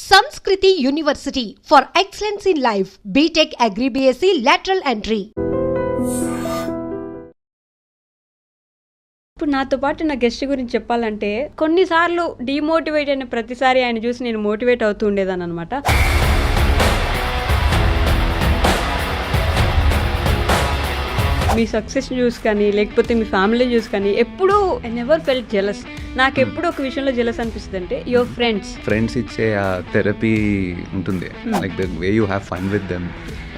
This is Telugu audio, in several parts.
Sanskriti University for excellence in life. BTech Agri BSc lateral entry. ఇప్పుడు నాతో పాటు నా గెస్ట్ గురించి చెప్పాలంటే కొన్నిసార్లు డిమోటివేట్ అయిన ప్రతిసారి ఆయన చూసి నేను మోటివేట్ అవుతూ ఉండేదాన్ని అనమాట. మీ సక్సెస్ చూసి కానీ లేకపోతే మీ ఫ్యామిలీ చూసి కానీ ఎప్పుడూ ఐ నెవర్ ఫెల్ట్ జెలస్. నాకు ఎప్పుడు ఒక విషయంలో జెలస్ అనిపిస్తుంది అంటే యువర్ ఫ్రెండ్స్ ఇచ్చే ఆ థెరపీ ఉంటుంది, like the way you have fun with them,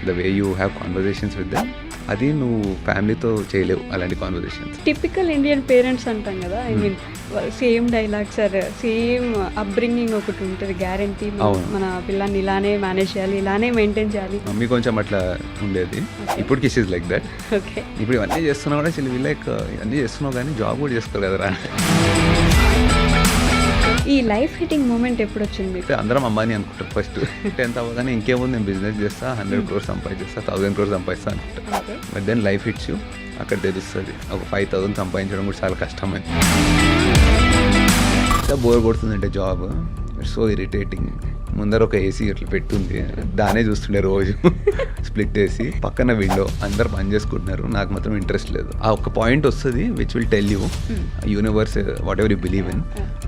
the way you have conversations with them. అది నువ్వు ఫ్యామిలీతో చేయలేవు అలాంటి కాన్వర్జేషన్స్. టిపికల్ ఇండియన్ పేరెంట్స్ అంటాం కదా, I mean same dialogue sir, same upbringing ఒకటి ఉంటుంది, గ్యారంటీ మన పిల్లాన్ని ఇలానే మేనేజ్ చేయాలి, ఇలానే మెయింటైన్ చేయాలి. మమ్మీ కొంచెం అట్లా ఉండేది, ఇప్పుడు kiss is like that. Okay, ఇప్పుడు ఇవన్నీ చేస్తున్నావు కూడా చెల్లి, లైక్ ఇవన్నీ చేస్తున్నావు కానీ జాబ్ కూడా చేసుకోలేదురా. ఈ లైఫ్ హిట్టింగ్ మూమెంట్ ఎప్పుడు వచ్చింది? అందరం అమ్మాని అనుకుంటారు ఫస్ట్. 10th అవ్వగానే ఇంకేముంది, నేను బిజినెస్ చేస్తా, 100 crores సంపాదిస్తా, 1000 crores సంపాదిస్తా అనుకుంటా. But then life hits you, అక్కడ తెలుస్తుంది ఒక 5,000 సంపాదించడం కూడా చాలా కష్టమని. బోర్ కొడుతుందంటే జాబ్, ఇట్స్ సో ఇరిటేటింగ్. ముందర ఒక ఏసీ అట్లా పెట్టుంది, దానే చూస్తుండే రోజు. స్ప్లిట్ ఏసీ పక్కన విండో, అందరు పని చేసుకుంటున్నారు, నాకు మాత్రం ఇంట్రెస్ట్ లేదు. ఆ ఒక పాయింట్ వస్తుంది which will tell you universe whatever you believe in.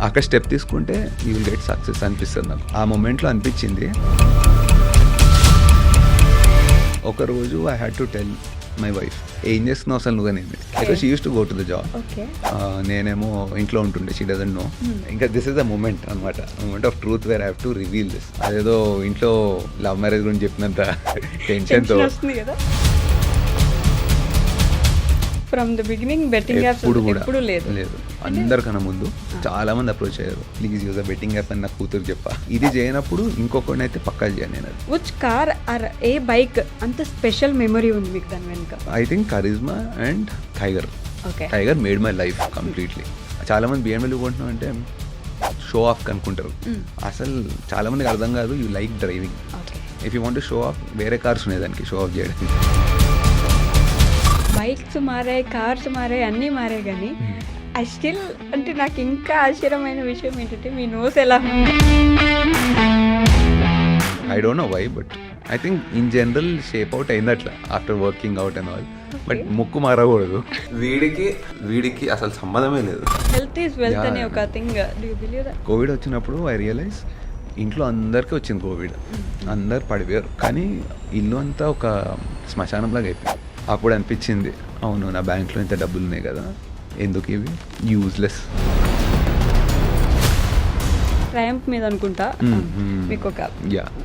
అక్కడ స్టెప్ తీసుకుంటే యూ విల్ గెట్ సక్సెస్ అనిపిస్తుంది నాకు. ఆ మూమెంట్లో అనిపించింది. ఒకరోజు I had to tell my wife, ఏం చేస్తున్నావు అసలు నువ్వు అనేది. Because she use to go to the job, నేనేమో ఇంట్లో ఉంటుండే, షీ డజంట్ నో. ఇంకా దిస్ ఇస్ ద మూమెంట్ అనమాట, moment of truth where I have to reveal this. అదేదో ఇంట్లో లవ్ మ్యారేజ్ గురించి చెప్పినంత టెన్షన్తో. From the beginning betting apps ఎప్పుడు లేదు. అందరికన్నా ముందు చాలా మంది అప్రోచ్ అయ్యారు, please use a betting app అని నా కూతురు చెప్పా. ఇది చేయనప్పుడు ఇంకొకటి అయితే పక్కా చేయను నేను. Which car or a bike అంత స్పెషల్ మెమరీ ఉంది మీకు దాని వెనుక? I think Karizma and Tiger. Tiger made my life completely. చాలా మంది BMW కొంటున్నాం అంటే షో ఆఫ్ కనుక్కుంటారు, అసలు చాలా మందికి అర్థం కాదు. You like driving. If you want to show off, వేరే కార్స్ ఉన్నాయి దానికి షో ఆఫ్ చేయడానికి. బైక్స్ మారాయి, కార్స్ మారాయి, అన్నీ మారాయి, కానీ ఐ స్టిల్ అంటే నాకు ఇంకా ఆశ్చర్యమైన విషయం ఏంటంటే మీ నోస్ ఎలా. I don't know why, but I think in general shape out అయింది అట్లా after working out and all. But ముక్కు మారకూడదు. వీడికి అసలు సంబంధమే లేదు. హెల్త్ ఈజ్ వెల్త్ అనే ఒక thing. Do you believe that? Covid వచ్చినప్పుడు ఐ రియలైజ్ ఇంట్లో అందరికీ వచ్చింది కోవిడ్, అందరు పడిపోయారు, కానీ ఇల్లు అంతా ఒక శ్మశానంలాగా అయిపోయింది. అప్పుడు అనిపించింది, అవును నా బ్యాంక్లో ఇంత డబ్బులు ఉన్నాయి కదా, ఎందుకు ఇవి యూజ్లెస్. ట్రయంప్ మీద అనుకుంటా మీకు ఒక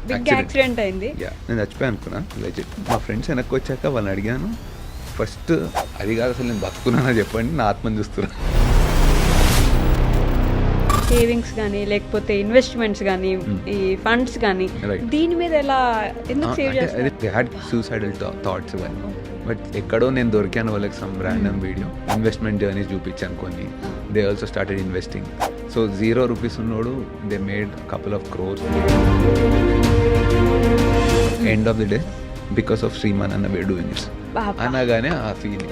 బిగ్ యాక్సిడెంట్ అయింది. నేను చచ్చిపోయా అనుకున్నా లెజిట్. మా ఫ్రెండ్స్ వెనక్కి వచ్చాక వాళ్ళని అడిగాను, ఫస్ట్ అది కాదు అసలు నేను బతుకున్నానా చెప్పండి, నా ఆత్మని చూస్తున్నా. సేవింగ్స్ కానీ లేకపోతే ఇన్వెస్ట్మెంట్స్ కానీ ఈ ఫండ్స్ కానీ దీని మీద ఎలా ఎందుకు సేవ్ చేస్తారు? దే హ్యాడ్ సూసైడల్ థాట్స్ ఇవన్నీ. బట్ ఎక్కడో నేను దొరికాను వాళ్ళకి some random video, investment journeys చూపించాను కొన్ని. They also started investing. So 0 rupees ఉన్నోడు they made couple of crores. End of the day because of Shriman అన్న వేర్ డూయింగ్ ఇట్ అనగానే ఆ ఫీలింగ్.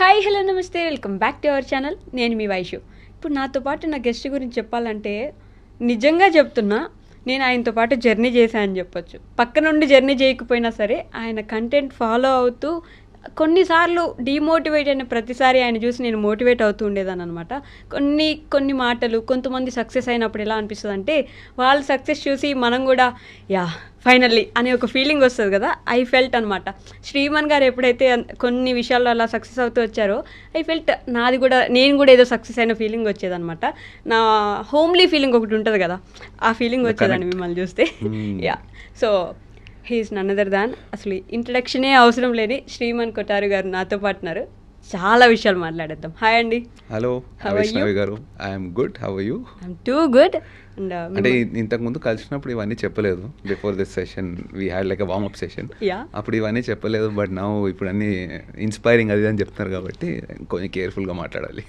Hi, hello, namaste, welcome back to our channel. నేను మీ వైషు. ఇప్పుడు నాతో పాటు నా గెస్ట్ గురించి చెప్పాలంటే నిజంగా చెప్తున్నా, నేను ఆయనతో పాటు జర్నీ చేశానని చెప్పొచ్చు. పక్క నుండి జర్నీ చేయకపోయినా సరే ఆయన కంటెంట్ ఫాలో అవుతూ కొన్నిసార్లు డిమోటివేట్ అయిన ప్రతిసారి ఆయన చూసి నేను మోటివేట్ అవుతూ ఉండేదాన్ని అనమాట. కొన్ని మాటలు, కొంతమంది సక్సెస్ అయినప్పుడు ఎలా అనిపిస్తుంది అంటే వాళ్ళ సక్సెస్ చూసి మనం కూడా యా ఫైనల్లీ అనే ఒక ఫీలింగ్ వస్తుంది కదా, ఐ ఫెల్ట్ అనమాట. శ్రీమాన్ గారు ఎప్పుడైతే కొన్ని విషయాల్లో అలా సక్సెస్ అవుతూ వచ్చారో ఐ ఫెల్ట్ నేను కూడా ఏదో సక్సెస్ అయిన ఫీలింగ్ వచ్చేదనమాట. నా హోమ్లీ ఫీలింగ్ ఒకటి ఉంటుంది కదా, ఆ ఫీలింగ్ వచ్చేదాన్ని మిమ్మల్ని చూస్తే. Yeah, so he is none other than, అసలు ఇంట్రడక్షనే అవసరం లేని శ్రీమాన్ కొటారు గారు నాతో పాటున్నారు. చాలా విషయాలు మాట్లాడేద్దాం. హాయ్ అండి. Hello Vaishnavi garu. I'm good, how are you? I'm too good. అంటే ఇంతకుముందు కలిసినప్పుడు ఇవన్నీ చెప్పలేదు. Before this session we had like warm up session. అప్పుడు ఇవన్నీ చెప్పలేదు, బట్ నౌ ఇప్పుడు అన్ని ఇన్స్పైరింగ్ అది అని చెప్తున్నారు కాబట్టి కొంచెం కేర్ఫుల్గా మాట్లాడాలి.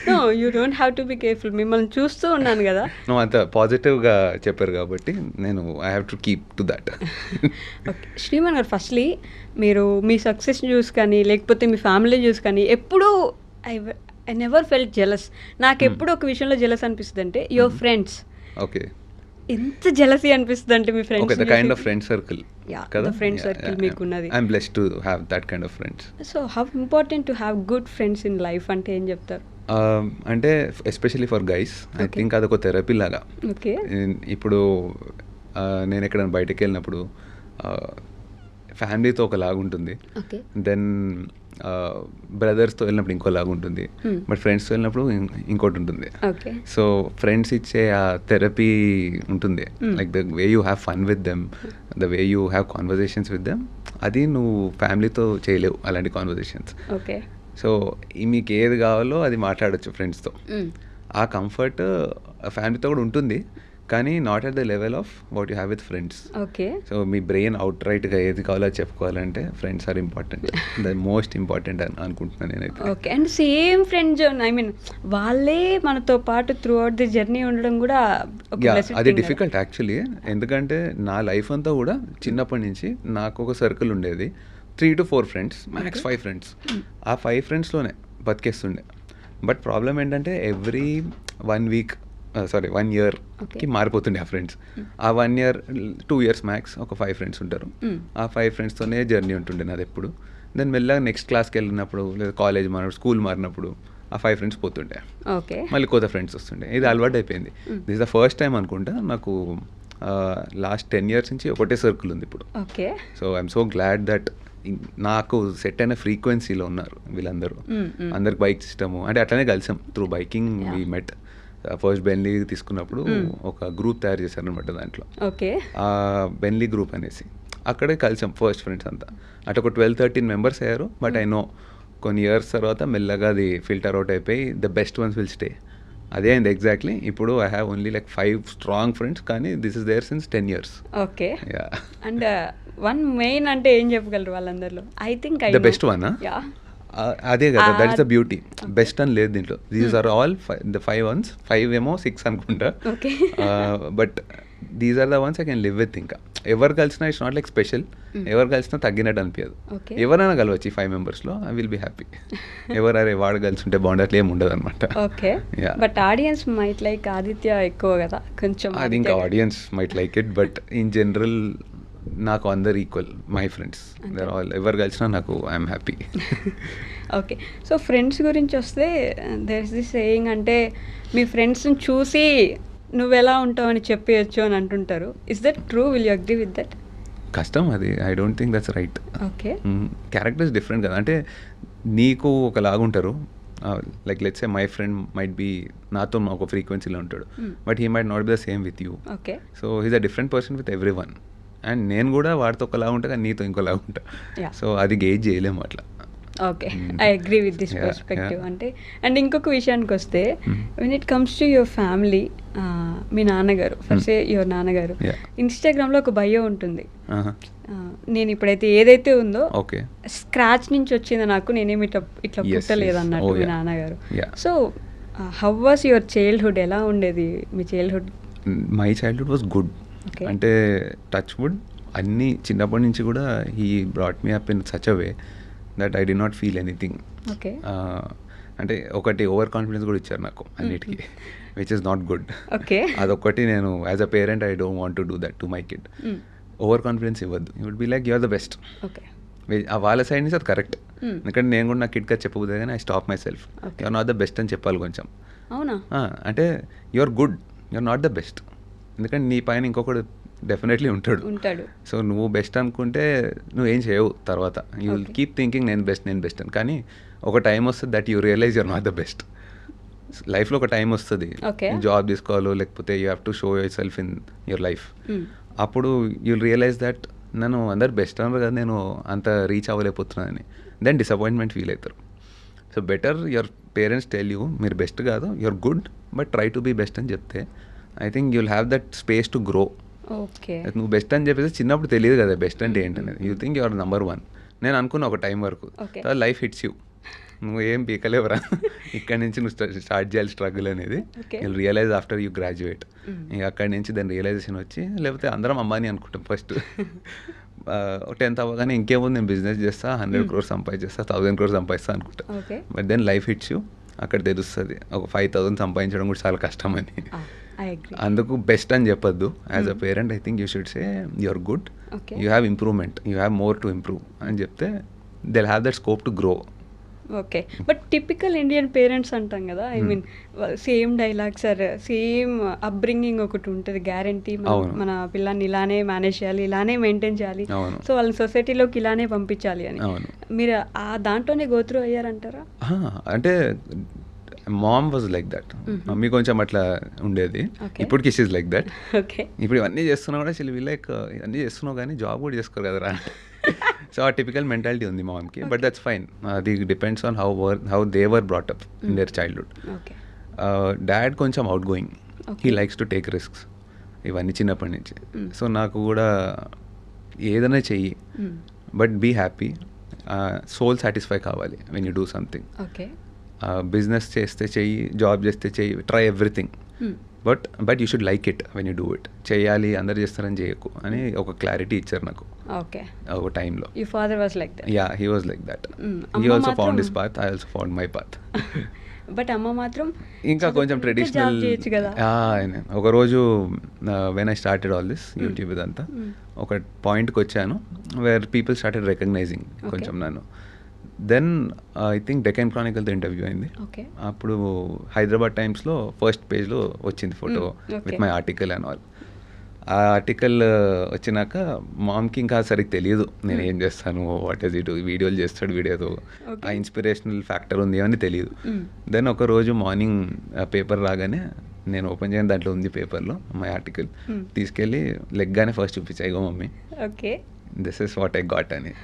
No, you don't have to be careful. మిమ్మల్ని చూస్తూ ఉన్నాను కదా, నువ్వు అంత పాజిటివ్గా చెప్పారు కాబట్టి నేను I have to keep to that. Okay Shriman garu, firstly మీరు మీ సక్సెస్ చూసి కానీ లేకపోతే మీ ఫ్యామిలీ చూసి కానీ ఎప్పుడూ ఐ నెవర్ ఫెల్ట్ జెలస్. నాకు ఎప్పుడు ఒక విషయంలో జెలస్ అనిపిస్తుంది అంటే యువర్ ఫ్రెండ్స్. ఓకే. ఎంత జెలసీ అనిపిస్తుంది అంటే మీ friends. Okay, the kind of friend circle. The friend circle మీకున్నది. I'm blessed to have that kind of friends. So how important to have good friends in life అంటే ఏం చెప్తారు? అంటే especially for guys I think అదొక థెరపీ లాగా. ఓకే. ఇప్పుడు నేను ఎక్కడైనా బయటకు వెళ్ళినప్పుడు ఫ్యామిలీతో ఒకలాగా ఉంటుంది, దెన్ బ్రదర్స్తో వెళ్ళినప్పుడు ఇంకోలాగా ఉంటుంది, బట్ ఫ్రెండ్స్తో వెళ్ళినప్పుడు ఇంకోటి ఉంటుంది. సో ఫ్రెండ్స్ ఇచ్చే ఆ థెరపీ ఉంటుంది, like the way you have fun with them, the way you have conversations with them, అది నువ్వు ఫ్యామిలీతో చేయలేవు అలాంటి కాన్వర్జేషన్స్. సో మీకు ఏది కావాలో అది మాట్లాడచ్చు ఫ్రెండ్స్తో. ఆ కంఫర్ట్ ఫ్యామిలీతో కూడా ఉంటుంది, కానీ not at the level of what you have with friends. Okay. So మీ బ్రెయిన్ అవుట్ రైట్గా ఏది కావాలో చెప్పుకోవాలంటే friends are important, the most important అని అనుకుంటున్నాను నేనైతే. Okay. And same friends I mean వాళ్ళే మనతో పాటు త్రూ అవుట్ ది జర్నీ ఉండడం కూడా అది డిఫికల్ట్ యాక్చువల్లీ. ఎందుకంటే నా లైఫ్ అంతా కూడా చిన్నప్పటి నుంచి నాకు ఒక సర్కిల్ ఉండేది, 3 to 4 ఫ్రెండ్స్, మ్యాక్స్ 5 ఫ్రెండ్స్. ఆ 5 ఫ్రెండ్స్లోనే బతికేస్తుండే. బట్ ప్రాబ్లం ఏంటంటే ఎవ్రీ 1 ఇయర్కి మారిపోతుండే ఆ ఫ్రెండ్స్. ఆ 1 year 2 years మ్యాక్స్ ఒక 5 ఫ్రెండ్స్ ఉంటారు. ఆ 5 ఫ్రెండ్స్తోనే జర్నీ ఉంటుండే నాది ఎప్పుడు. దెన్ మెల్లగా నెక్స్ట్ క్లాస్కి వెళ్ళినప్పుడు లేదా కాలేజ్ మారినప్పుడు స్కూల్ మారినప్పుడు ఆ 5 ఫ్రెండ్స్ పోతుండే, మళ్ళీ కొత్త ఫ్రెండ్స్ వస్తుండే. ఇది అలవాటు అయిపోయింది. This is the first time అనుకుంటా నాకు లాస్ట్ 10 years నుంచి ఒకటే సర్కిల్ ఉంది ఇప్పుడు. So I'm so glad that నాకు సెట్ అయిన ఫ్రీక్వెన్సీలో ఉన్నారు వీళ్ళందరూ. అందరికి బైక్ ఇష్టము అంటే అట్లనే కలిసాం through biking. We met first Benly తీసుకున్నప్పుడు ఒక గ్రూప్ తయారు చేశారు అనమాట దాంట్లో, బెన్లీ గ్రూప్ అనేసి. అక్కడే కలిసాం ఫస్ట్ ఫ్రెండ్స్ అంతా. అటు ఒక 12-13 మెంబర్స్ అయ్యారు. బట్ ఐ నో కొన్ని ఇయర్స్ తర్వాత మెల్లగా అది ఫిల్టర్ అవుట్ అయిపోయి the best ones will stay. అదే అయింది ఎగ్జాక్ట్లీ. ఇప్పుడు I have only like 5 strong friends, కానీ this is there since 10 years. Okay. And one main అంటే ఏం చెప్పగలరు వాళ్ళందరిలో? I think the best one. అదే కదా, that is the beauty. Best అని లేదు దీంట్లో. These are all the 5 ones. 5 ఏమో 6 అనుకుంటా. But these are the ones I can live with. ఇంకా ఎవరు కలిసినా ఇట్స్ నాట్ లైక్ స్పెషల్. ఎవరు కలిసినా తగ్గినట్టు అనిపించదు. ఎవరైనా కలవచ్చు ఈ 5 members-లో, ఐ విల్ బి హ్యాపీ. ఎవరే వాడు కలిసి ఉంటే బాగుండే అట్లా ఏమి ఉండదు అనమాట. Okay. But audience might like Aditya ఎక్కువ కదా కొంచెం. అది ఇంకా audience might like it, but in general నాకు అందరు equal my friends. They're all ఎవరు కలిసినా నాకు I'm happy. Okay. So friends గురించి వస్తే దేర్ ఇస్ దిస్ సేయింగ్, అంటే మీ ఫ్రెండ్స్ని చూసి నువ్వెలా ఉంటావు అని చెప్పేయచ్చు అని అంటుంటారు. Is that true? Will you agree with that? కష్టం అది. I don't think that's right. Okay. Characters different కదా. అంటే నీకు ఒకలాగుంటారు, like let's say my friend might be నాతో ఒక ఫ్రీక్వెన్సీలో ఉంటాడు, but he might not be the same with you. Okay. So he's a different person with everyone. And నేను కూడా వాడితో ఒకలా ఉంటా, కానీ నీతో ఇంకోలాగా ఉంటా. సో అది గేజ్ చేయలేము అట్లా. Okay, I agree with this perspective. అంటే అండ్ ఇంకొక విషయానికి వస్తే, when it comes to your family, మీ నాన్నగారు, ఫస్ట్ యువర్ నాన్నగారు, ఇన్స్టాగ్రామ్లో ఒక బయో ఉంటుంది. నేను ఇప్పుడైతే ఏదైతే ఉందో స్క్రాచ్ నుంచి వచ్చింది నాకు, నేనేమి ఇట్లా పుట్టలేదు అన్నట్టు మీ నాన్నగారు. So how was your childhood? ఎలా ఉండేది మీ childhood? My childhood was good. అంటే టచ్ వుడ్ అన్నీ చిన్నప్పటి నుంచి కూడా he brought me up in such a way that I did not feel anything. అంటే ఒకటి ఓవర్ కాన్ఫిడెన్స్ కూడా ఇచ్చారు నాకు అన్నిటికీ, విచ్ ఇస్ నాట్ గుడ్. అదొకటి నేను as a parent I don't want to do that to my kid. Over confidence ఇవ్వద్దు. You would be like you are the best. వాళ్ళ సైడ్ నుంచి అది కరెక్ట్. ఎందుకంటే నేను కూడా నా కిడ్గా చెప్పబోదే, కానీ I stop myself. You are not the best అని చెప్పాలి కొంచెం. అంటే you are good, you are not the best. ఎందుకంటే నీ పైన ఇంకొకడు డెఫినెట్లీ ఉంటాడు. సో నువ్వు బెస్ట్ అనుకుంటే నువ్వేం చేయవు తర్వాత. యూ విల్ కీప్ థింకింగ్ నేను బెస్ట్ అని. కానీ ఒక టైం వస్తుంది that you realise you're not the best. లైఫ్లో ఒక టైం వస్తుంది, జాబ్ తీసుకోవాలో లేకపోతే you have to show your yourself in your. అప్పుడు యూ విల్ రియలైజ్ దట్ నన్ను అందరు బెస్ట్ అన్నారు కదా, నేను అంత రీచ్ అవ్వలేకపోతున్నానని. దెన్ డిసప్పాయింట్మెంట్ ఫీల్ అవుతారు. So better your parents tell you మీరు బెస్ట్ కాదు, you're good, but try to be best అని చెప్తే I think you will have that space to grow. నువ్వు బెస్ట్ అని చెప్పేసి చిన్నప్పుడు తెలియదు కదా బెస్ట్ అంటే ఏంటనేది. You think your number 1. నేను అనుకున్నా ఒక టైం వరకు, లైఫ్ హిట్స్ యూ, నువ్వు ఏం పీకలేవరా, ఇక్కడ నుంచి నువ్వు స్టార్ట్ చేయాలి స్ట్రగుల్ అనేది. You realise after you graduate. ఇక అక్కడి నుంచి దాని రియలైజేషన్ వచ్చి, లేకపోతే అందరం అమ్మాని అనుకుంటాం ఫస్ట్, 10th అవ్వగానే ఇంకేముంది నేను బిజినెస్ చేస్తా 100 crores సంపాదించేస్తా 1000 crores సంపాదిస్తా అనుకుంటా. Okay. But then life hits you, అక్కడ తెలుస్తుంది ఒక 5,000 సంపాదించడం కూడా చాలా కష్టం అని. I agree. అందుకు బెస్ట్ అని చెప్పొద్దు. As a parent I think you should say you're good, okay. You have improvement, you have more to improve అని చెప్తే they have that scope to grow. Okay. But typical Indian parents అంటాం కదా, I mean same dialogues or same upbringing ఒకటి ఉంటుంది, గ్యారంటీ మన పిల్లాన్ని ఇలానే మేనేజ్ చేయాలి, ఇలానే మెయింటైన్ చేయాలి, సో వాళ్ళని సొసైటీలోకి ఇలానే పంపించాలి అని. మీరు ఆ దాంట్లోనే గోత్రూ అయ్యారంటారా? అంటే mom was like that, mummy కొంచెం అట్లా ఉండేది. ఇప్పటికి షీజ్ లైక్ దట్. ఓకే. ఇప్పుడు ఇవన్నీ చేస్తున్నా కూడా షీల్ లైక్ ఇవన్నీ చేస్తున్నావు కానీ జాబ్ కూడా చేసుకోరు కదరా. సో ఆ టిపికల్ మెంటాలిటీ ఉంది మామ్కి. బట్ దట్స్ ఫైన్, అది depends on how they were brought up in their childhood. Dad కొంచెం outgoing, he likes to take risks, ఇవన్నీ చిన్నప్పటి నుంచి. సో నాకు కూడా ఏదైనా చెయ్యి but be happy, soul satisfy కావాలి when you do something. Okay. Business చేస్తే చెయ్యి, జాబ్ చేస్తే చెయ్యి, try everything, but you should like it when you do it. చేయాలి అందరు చేస్తారని చేయకు అని ఒక క్లారిటీ ఇచ్చారు నాకు. ఓకే. ఒక టైంలో. Your father was like that. Yeah, he was like that. He also found his path, I also found my path. But అమ్మ మాత్రం ఇంకా కొంచెం ట్రెడిషనల్. ఒకరోజు when I started all this YouTube ఇదంతా, ఒక పాయింట్కి వచ్చాను వేర్ పీపుల్ స్టార్టెడ్ రికగ్నైజింగ్ కొంచెం నన్ను. దెన్ ఐ థింక్ డెక్కన్ క్రానికల్తో ఇంటర్వ్యూ అయింది. అప్పుడు హైదరాబాద్ టైమ్స్లో ఫస్ట్ పేజ్లో వచ్చింది photo with my article and all. ఆ ఆర్టికల్ వచ్చినాక మామ్కి ఇంకా సరిగ్గా తెలియదు నేను ఏం చేస్తాను, వాట్ ఈస్ ఇట్, వీడియోలు చేస్తాడు వీడియోతో, ఆ ఇన్స్పిరేషనల్ ఫ్యాక్టర్ ఉంది అని తెలియదు. దెన్ ఒకరోజు మార్నింగ్ పేపర్ రాగానే నేను ఓపెన్ చేయని దాంట్లో ఉంది పేపర్లో మై ఆర్టికల్, తీసుకెళ్ళి లెగ్గానే ఫస్ట్ చూపించా, ఇగో mummy this is what I got అని.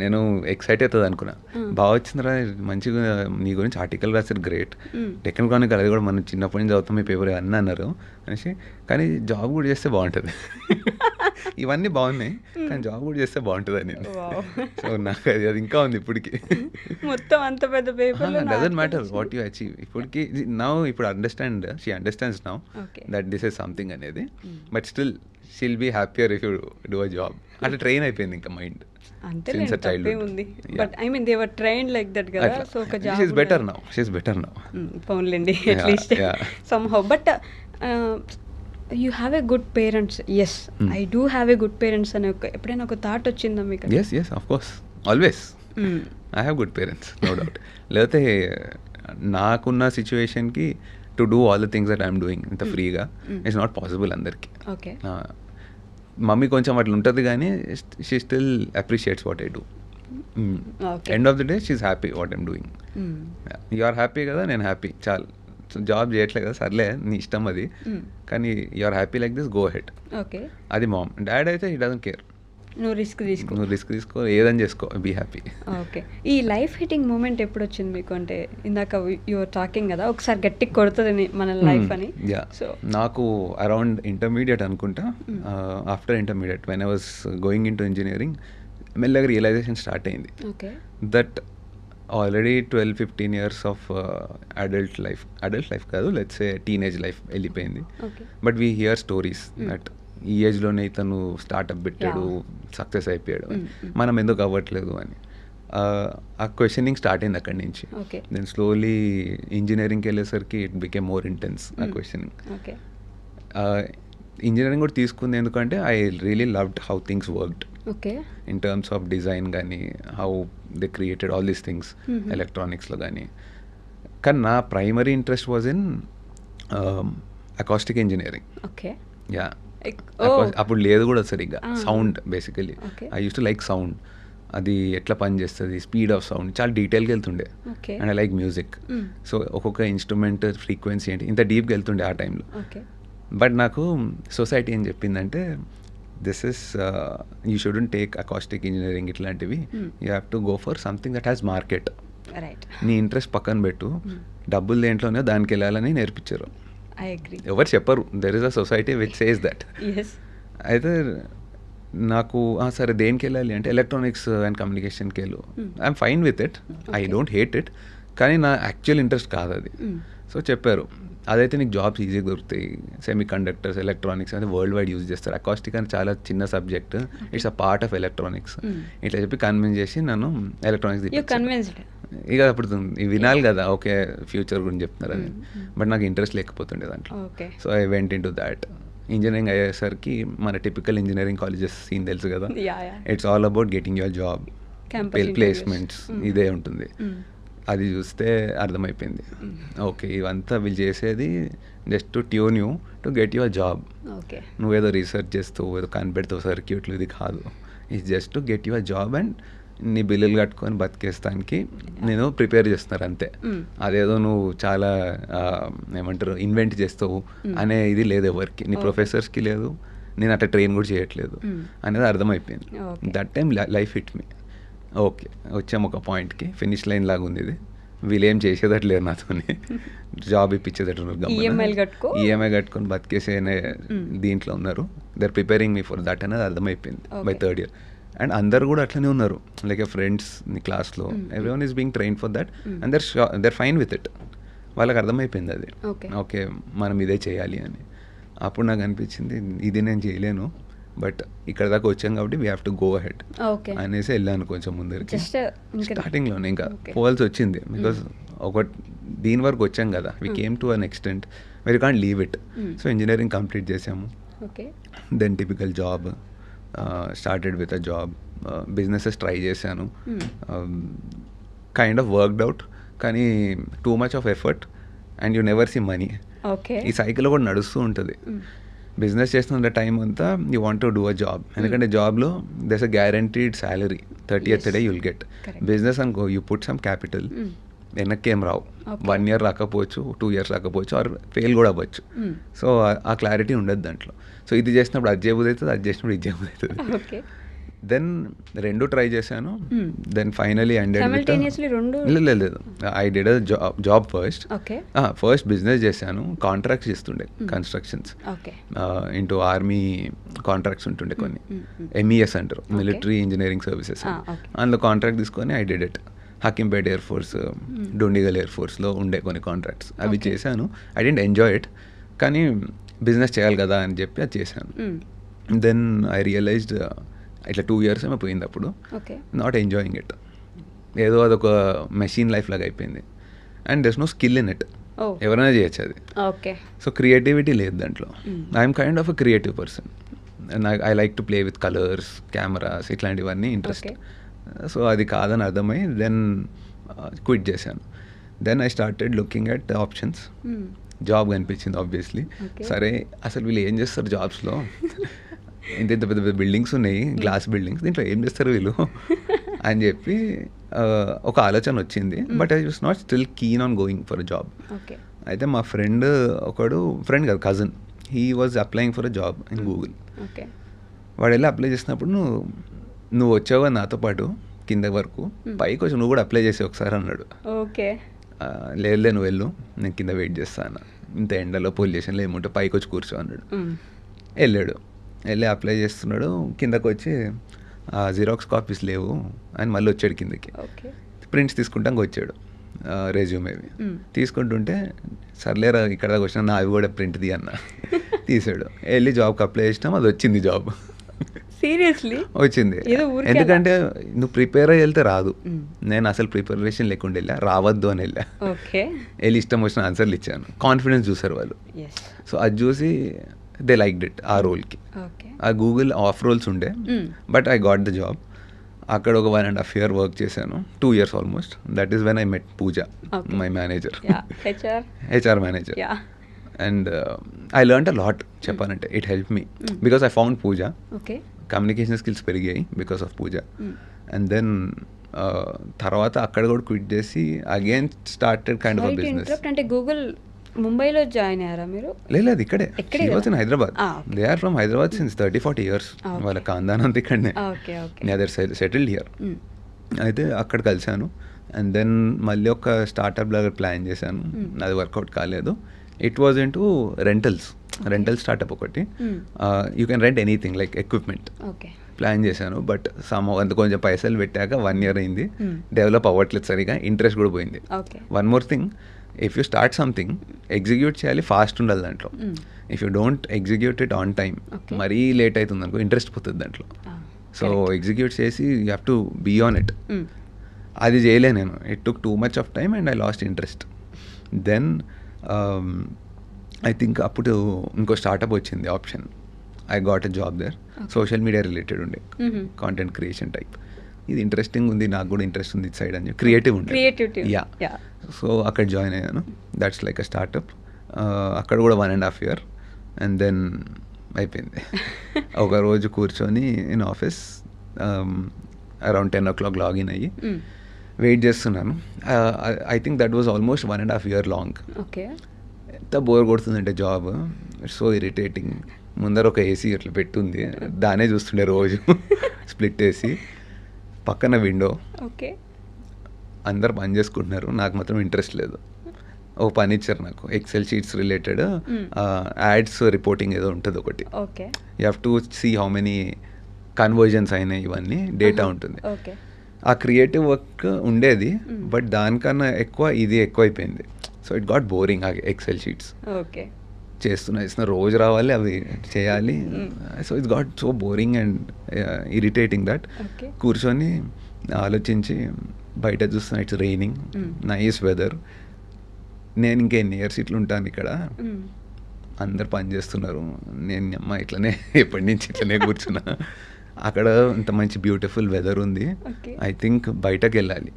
నేను ఎక్సైట్ అవుతుంది అనుకున్నా, బాగా వచ్చిందిరా మంచిగా నీ గురించి ఆర్టికల్ రాశారు, గ్రేట్. డెక్కన్ క్రానికల్ అది కూడా మనం చిన్నప్పటి నుంచి చదువుతాం మీ పేపర్ అన్నీ అన్నారు అనేసి, కానీ జాబ్ కూడా చేస్తే బాగుంటుంది. ఇవన్నీ బాగున్నాయి కానీ జాబ్ కూడా చేస్తే బాగుంటుంది అని. సో నాకు అది ఇంకా ఉంది ఇప్పటికి. మొత్తం అంత పెద్ద paper doesn't matter what you achieve. ఇప్పటికి ఇప్పుడు understand, she understands now that this is something అనేది. But still she'll be happier if you do a job. అట్లా ట్రైన్ అయిపోయింది ఇంకా మైండ్. ఉంది but I mean they were trained like that కదా. సో ఒక job she is better now, she is better now. పోన్లేండి at least somehow. But you have a good parents. Yes, I do have a good parents అని ఎప్పుడైనా ఒక థాట్ వచ్చిందా మీకు? Yes of course, always I have good parents, no doubt. లేకపోతే నాకున్న సిచ్యువేషన్కి to do all the things that I'm doing ఇంత ఫ్రీగా ఇట్స్ నాట్ పాసిబుల్ అందరికి. ఓకే. మమ్మీ కొంచెం అట్లా ఉంటుంది కానీ she still appreciates what I do. End of the day she is happy what I'm doing. You are happy కదా, నేను హ్యాపీ, చాలు. జాబ్ చేయట్లేదు కదా, సర్లే నీ ఇష్టం అది, కానీ you are happy like this, go head. Okay. అది మామ్. డాడ్ అయితే హీ డజంట్ కేర్, నువ్వు రిస్క్ తీసుకో, ఏదని చేసుకో, బీ హ్యాపీ. ఓకే. ఈ లైఫ్ హిట్టింగ్ మూమెంట్ ఎప్పుడు వచ్చింది మీకు? అంటే ఇందాక యువర్ టాకింగ్ కదా ఒకసారి గట్టిగా కొడుతుంది మన లైఫ్ అని. సో నాకు అరౌండ్ ఇంటర్మీడియట్ అనుకుంటా, after intermediate when I was going in to engineering, మెల్లగా రియలైజేషన్ స్టార్ట్ అయింది that already 12-15 years of adult life కాదు, లెట్స్ సే టీనేజ్ లైఫ్ వెళ్ళిపోయింది. But we here stories that ఈ ఏజ్లోనే ఇతను స్టార్ట్అప్ పెట్టాడు, సక్సెస్ అయిపోయాడు, మనం ఎందుకు అవ్వట్లేదు అని. ఆ క్వశ్చనింగ్ స్టార్ట్ అయింది అక్కడి నుంచి. దెన్ స్లోలీ ఇంజనీరింగ్కి వెళ్ళేసరికి ఇట్ బికేమ్ మోర్ ఇంటెన్స్ ఆ క్వశ్చనింగ్. ఇంజనీరింగ్ కూడా తీసుకుంది ఎందుకంటే I really loved how things worked in terms of design కానీ, how they created all these things ఎలక్ట్రానిక్స్లో కానీ. కానీ నా primary interest was in acoustic engineering. Yeah, అప్పుడు లేదు కూడా సరిగ్గా, sound basically. I use to like sound, అది ఎట్లా పని చేస్తుంది, స్పీడ్ ఆఫ్ సౌండ్, చాలా డీటెయిల్గా వెళ్తుండే. And I like music, so ఒక్కొక్క ఇన్స్ట్రుమెంట్ ఫ్రీక్వెన్సీ ఏంటి ఇంత డీప్గా వెళ్తుండే ఆ టైంలో. బట్ నాకు సొసైటీ ఏం చెప్పిందంటే, this is you shouldn't take acoustic engineering ఇట్లాంటివి, you have to go for something that has market. నీ ఇంట్రెస్ట్ పక్కన పెట్టు, డబ్బులు దేంట్లోనే దానికి వెళ్ళాలని నేర్పించారు. ఎవరు చెప్పరు, there is a society which says that. అయితే నాకు సరే దేనికి వెళ్ళాలి అంటే ఎలక్ట్రానిక్స్ అండ్ కమ్యూనికేషన్కి వెళ్ళు, I'm fine with it, I don't hate it, కానీ నా యాక్చువల్ ఇంట్రెస్ట్ కాదు అది. సో చెప్పారు అదైతే నీకు జాబ్స్ ఈజీగా దొరుకుతాయి, సెమీ కండక్టర్స్, ఎలక్ట్రానిక్స్ అనేది వరల్డ్ వైడ్ యూజ్ చేస్తారు, అకాస్టిక్ అని చాలా చిన్న subject, it's a part of electronics ఇట్లా చెప్పి కన్విన్స్ చేసి నన్ను ఎలక్ట్రానిక్స్ ఇక అప్పుడు వినాలి కదా, ఓకే ఫ్యూచర్ గురించి చెప్తున్నారు అని. బట్ నాకు ఇంట్రెస్ట్ లేకపోతుండే దాంట్లో. So I went in to that. Engineering అయ్యేసరికి మన టిపికల్ ఇంజనీరింగ్ కాలేజెస్ సీన్ తెలుసు కదా, it's all about getting your job, placements ఇదే ఉంటుంది. అది చూస్తే అర్థమైపోయింది, ఓకే ఇవంతా వీళ్ళు చేసేది just to tune you to get your job. నువ్వేదో రీసెర్చ్ చేస్తావు, ఏదో కనిపెడతావు సర్క్యూట్లు, ఇది కాదు. It's just to get your job and నీ బిల్లులు కట్టుకొని బతికేస్తానికి నేను ప్రిపేర్ చేస్తున్నారు అంతే. అదేదో నువ్వు చాలా ఏమంటారు ఇన్వెంట్ చేస్తావు అనే ఇది లేదు ఎవరికి, నీ ప్రొఫెసర్స్కి లేదు, నేను అట్లా ట్రైన్ కూడా చేయట్లేదు అనేది అర్థమైపోయింది. That time life hit me. Okay వచ్చాము ఒక పాయింట్కి, ఫినిష్ లైన్ లాగా ఉంది ఇది, వీళ్ళేం చేసేదట్లేదు నాతోని, జాబ్ ఇప్పించేదట్టు ఈఎంఐ కట్టుకొని బతికేసే దీంట్లో ఉన్నారు. They are preparing me for that అనేది అర్థమైపోయింది బై థర్డ్ ఇయర్. అండ్ అందరు కూడా అట్లనే ఉన్నారు, లైక్ ఫ్రెండ్స్ నీ క్లాస్లో everyone is being train for that and they're fine with it. వాళ్ళకి అర్థమైపోయింది అది, ఓకే మనం ఇదే చేయాలి అని. అప్పుడు నాకు అనిపించింది ఇది నేను చేయలేను, బట్ ఇక్కడ దాకా వచ్చాం కాబట్టి we have to go ahead అనేసి వెళ్ళాను కొంచెం ముందరికి. స్టార్టింగ్లోనే ఇంకా పోవాల్సి వచ్చింది, బికాస్ ఒక దీని వరకు వచ్చాం కదా, we came to an extent very can't leave it. So engineering complete చేసాము, దెన్ typical job, started with a job, businesses try చేశాను, కైండ్ ఆఫ్ వర్క్డ్ అవుట్, కానీ too much of effort and you never see money. ఈ సైకిల్ కూడా నడుస్తూ ఉంటుంది. బిజినెస్ చేస్తున్న టైం అంతా you want to do a job, ఎందుకంటే జాబ్లో there's a guaranteed salary, 30th day you'll get. Business అనుకో యూ పుట్ సమ్ క్యాపిటల్, వెనక్కి ఏం రావు, 1 year రాకపోవచ్చు, 2 years రాకపోవచ్చు, ఆర్ ఫెయిల్ కూడా అవ్వచ్చు. సో ఆ క్లారిటీ ఉండదు దాంట్లో. సో ఇది చేసినప్పుడు అది చేయబుద్ధి అవుతుంది, అది చేసినప్పుడు ఇది చేయబుద్ధి అవుతుంది. దెన్ రెండు ట్రై చేశాను, దెన్ ఫైనలీ లేదు I did a job first business చేశాను, కాంట్రాక్ట్స్ ఇస్తుండే కన్స్ట్రక్షన్స్ ఇంటూ ఆర్మీ కాంట్రాక్ట్స్ ఉంటుండే కొన్ని, MES అంటారు, మిలిటరీ ఇంజనీరింగ్ సర్వీసెస్. అందులో కాంట్రాక్ట్ తీసుకొని I did it. Hakimpet air force, Dundigal air ఫోర్స్లో ఉండే కొన్ని కాంట్రాక్ట్స్ అవి చేశాను. ఐ డెంట్ ఎంజాయ్ ఇట్, కానీ బిజినెస్ చేయాలి కదా అని చెప్పి అది చేశాను. దెన్ ఐ రియలైజ్డ్ ఇట్లా 2 years ఏమో పోయింది అప్పుడు, నాట్ ఎంజాయింగ్ ఇట్, ఏదో అదొక మెషిన్ లైఫ్ లాగా అయిపోయింది. And there's no skill in it, ఎవరైనా చేయొచ్చు అది. సో క్రియేటివిటీ లేదు దాంట్లో. I'm kind of a creative person, I like to play with colours, cameras, ఇట్లాంటివన్నీ ఇంట్రెస్ట్. సో అది కాదని అర్థమై దెన్ క్విట్ చేశాను. Then I started looking at options. Job కనిపించింది ఆబ్వియస్లీ. సరే అసలు వీళ్ళు ఏం చేస్తారు జాబ్స్లో, ఇంత పెద్ద పెద్ద బిల్డింగ్స్ ఉన్నాయి, గ్లాస్ బిల్డింగ్స్, దీంట్లో ఏం చేస్తారు వీళ్ళు అని చెప్పి ఒక ఆలోచన వచ్చింది. But I was not still keen on going for a job. అయితే మా ఫ్రెండ్ ఫ్రెండ్ కాదు cousin, he was applying for a job in Google. వాడు వెళ్ళి అప్లై చేసినప్పుడు నువ్వు వచ్చావు నాతో పాటు కింద వరకు, పైకి వచ్చి నువ్వు కూడా అప్లై చేసి ఒకసారి అన్నాడు. లేదులే నువ్వు వెళ్ళు, నేను కింద వెయిట్ చేస్తాను, ఇంత ఎండలో పొల్యూషన్లో ఏముంటే పైకి వచ్చి కూర్చో అన్నాడు. వెళ్ళాడు, వెళ్ళి అప్లై చేస్తున్నాడు, కిందకు వచ్చి జిరాక్స్ కాపీస్ లేవు అని మళ్ళీ వచ్చాడు కిందకి. ప్రింట్స్ తీసుకుంటాక వచ్చాడు రెజ్యూమేవి. తీసుకుంటుంటే సర్లేరా ఇక్కడ దాకా వచ్చినా నా అవి కూడా ప్రింట్ తీ అన్న. తీసాడు, వెళ్ళి జాబ్కి అప్లై చేసినాం, అది వచ్చింది జాబ్. సీరియస్లీ వచ్చింది. ఎందుకంటే నువ్వు ప్రిపేర్ అయ్యి వెళ్తే రాదు. నేను అసలు ప్రిపరేషన్ లేకుండా వెళ్ళా, రావద్దు అని వెళ్ళా, వెళ్ళి ఇష్టం వచ్చిన ఆన్సర్లు ఇచ్చాను. కాన్ఫిడెన్స్ చూసారు వాళ్ళు. సో అది చూసి దే లైక్డ్ ఇట్. ఆ రోల్కి ఆ గూగుల్ ఆఫ్ రోల్స్ ఉండే, but I got the job. అక్కడ ఒక 1.5 year వర్క్ చేశాను, 2 years almost. That is when I met Pooja, my manager, HR manager. And I learned a lot చెప్పాలంటే. It help me because I found Pooja. Communication skills పెరిగాయి because of Pooja. And then తర్వాత అక్కడ కూడా క్విట్ చేసి again started kind of business. అంటే గూగుల్ ముంబైలో జాయిన్ అయ్యారా మీరు? లేదు, ఇక్కడే. She was in Hyderabad. They are from Hyderabad since 30-40 years. వాళ్ళ ఖాందాన్ అంతా ఇక్కడనే, దే ఆర్ సెటిల్డ్ హియర్. అయితే అక్కడ కలిశాను. అండ్ దెన్ మళ్ళీ ఒక స్టార్టప్ లాగా ప్లాన్ చేశాను, అది వర్కౌట్ కాలేదు. It was in to rental startup ఒకటి. You can rent anything like equipment, plan చేశాను. బట్ అంత కొంచెం పైసలు పెట్టాక 1 year అయింది, డెవలప్ అవ్వట్లేదు సరిగా, ఇంట్రెస్ట్ కూడా పోయింది. Okay. One more thing, if you start something execute చేయాలి, ఫాస్ట్ ఉండాలి దాంట్లో. If you don't execute it on time, మరీ లేట్ అవుతుంది అనుకో ఇంట్రెస్ట్ పోతుంది దాంట్లో. సో ఎగ్జిక్యూట్ చేసి you have to be on it. అది చేయలే నేను. It took too much of time and I lost interest. Then I think అప్పుడు ఇంకో స్టార్టప్ వచ్చింది, option. I got a job there, social media related ఉండే, కాంటెంట్ క్రియేషన్ టైప్. ఇది ఇంట్రెస్టింగ్ ఉంది, నాకు కూడా ఇంట్రెస్ట్ ఉంది ఇట్ సైడ్ అని చెప్పి, క్రియేటివ్ ఉండే. యా. సో అక్కడ జాయిన్ అయ్యాను. That's like a startup. అక్కడ కూడా 1.5 year అండ్ దెన్ అయిపోయింది. ఒక రోజు కూర్చొని in office around 10 o'clock login అయ్యి వెయిట్ చేస్తున్నాను. I think that was almost 1.5 year long. Okay. ఎంత బోర్ కొడుతుందంటే జాబ్, ఇట్స్ సో ఇరిటేటింగ్. ముందర ఒక ఏసీ అట్లా పెట్టుంది, దానే చూస్తుండే రోజు, స్ప్లిట్ వేసి, పక్కన విండో. ఓకే. అందరు పని చేసుకుంటున్నారు, నాకు మాత్రం ఇంట్రెస్ట్ లేదు. ఒక పని ఇచ్చారు నాకు, Excel sheets related ads reporting ఏదో ఉంటుంది ఒకటి. Okay. You have to see how many conversions అయినాయి, ఇవన్నీ డేటా ఉంటుంది. ఓకే. ఆ క్రియేటివ్ వర్క్ ఉండేది, బట్ దానికన్నా ఎక్కువ ఇది ఎక్కువైపోయింది. So it got boring. ఆ ఎక్సెల్ షీట్స్ ఓకే చేస్తున్నా రోజు రావాలి, అవి చేయాలి. So it's got so boring and irritating that కూర్చొని ఆలోచించి బయట చూస్తున్నా, ఇట్స్ రైనింగ్, నైస్ వెదర్. నేను ఇంకెన్ని ఇయర్స్ ఇట్లా ఉంటాను ఇక్కడ, అందరు పని చేస్తున్నారు, నేను అమ్మ ఇట్లనే ఎప్పటి నుంచి ఇట్లనే కూర్చున్నా. అక్కడ ఇంత మంచి బ్యూటిఫుల్ వెదర్ ఉంది, ఐ థింక్ బయటకు వెళ్ళాలి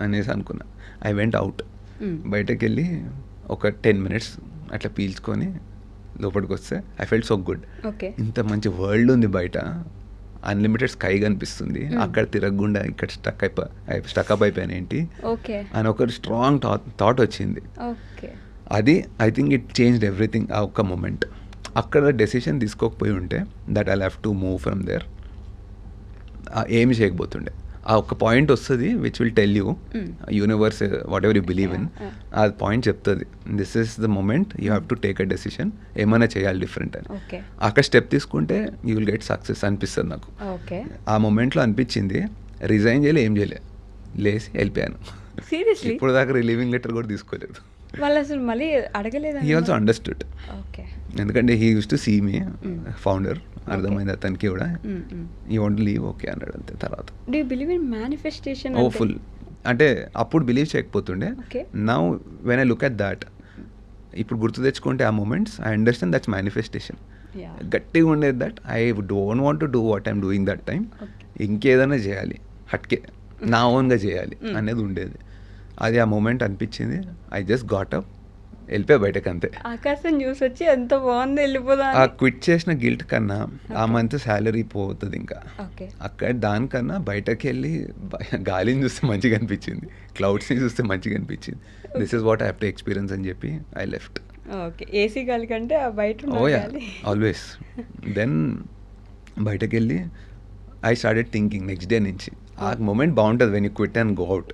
అనేసి అనుకున్నా. I went out. బయటకు వెళ్ళి ఒక 10 minutes అట్లా పీల్చుకొని లోపలికి వస్తే ఐ ఫెల్ట్ సో గుడ్. ఇంత మంచి వరల్డ్ ఉంది బయట, అన్లిమిటెడ్ స్కై కనిపిస్తుంది, అక్కడ తిరగకుండా ఇక్కడ స్టక్అప్ అయిపోయాను ఏంటి అని ఒక స్ట్రాంగ్ థాట్ వచ్చింది. అది I think it changed everything. ఆ ఒక్క మూమెంట్ అక్కడ డెసిషన్ తీసుకోకపోయి ఉంటే that I have to move from there, ఏమి చేయకపోతుండే. ఆ ఒక్క పాయింట్ వస్తుంది which will tell you universe whatever you believe in. ఆ పాయింట్ చెప్తుంది, this is the moment you have to take a decision, ఏమైనా చేయాలి డిఫరెంట్ అని. అక్కడ స్టెప్ తీసుకుంటే యూ విల్ గెట్ సక్సెస్ అనిపిస్తుంది నాకు. ఆ మూమెంట్లో అనిపించింది, రిజైన్ చేయలే, ఏం చేయలే, లేసి వెళ్ళిపోయాను. ఇప్పుడు దాకా రిలీవింగ్ లెటర్ కూడా తీసుకోలేదు. వాళ్ళు అసలు మళ్ళీ అడగలేదు. హీ ఆల్సో అండర్స్టూడ్, ఎందుకంటే he use to see me founder, అర్థమైంది అతనికి కూడా. యూ వాంట్ లీవ్, ఓకే అన్నాడు అంతే. తర్వాత do you believe in manifestation? Oh full. అంటే అప్పుడు బిలీవ్ చేయకపోతుండే, now when I look at that, ఇప్పుడు గుర్తు తెచ్చుకుంటే ఆ moments, I understand that's manifestation. గట్టిగా ఉండేది that I don't want to do what I'm doing that time, ఇంకేదైనా చేయాలి, హట్కే నా ఓన్గా చేయాలి అనేది ఉండేది. అది ఆ మూమెంట్ అనిపించింది, ఐ జస్ట్ గాట్ అప్, వెళ్ళిపోయా బయటకు అంతే. ఆకాశం చూసి వచ్చి ఎంత బాగుంది, వెళ్ళిపోదా. ఆ క్విట్ చేసిన గిల్ట్ కన్నా ఆ మంత్ శాలరీ పోతుంది ఇంకా, అక్కడ దానికన్నా బయటకు వెళ్ళి గాలిని చూస్తే మంచిగా అనిపించింది, క్లౌడ్స్ని చూస్తే మంచిగా అనిపించింది. This is what I have to experience అని చెప్పి ఐ లెఫ్ట్. ఓకే. ఏసీ గాలి కంటే బయట ఆల్వేస్. దెన్ బయటకు వెళ్ళి I started thinking next day నుంచి. ఆ మూమెంట్ బాగుంటుంది when you quit and go out,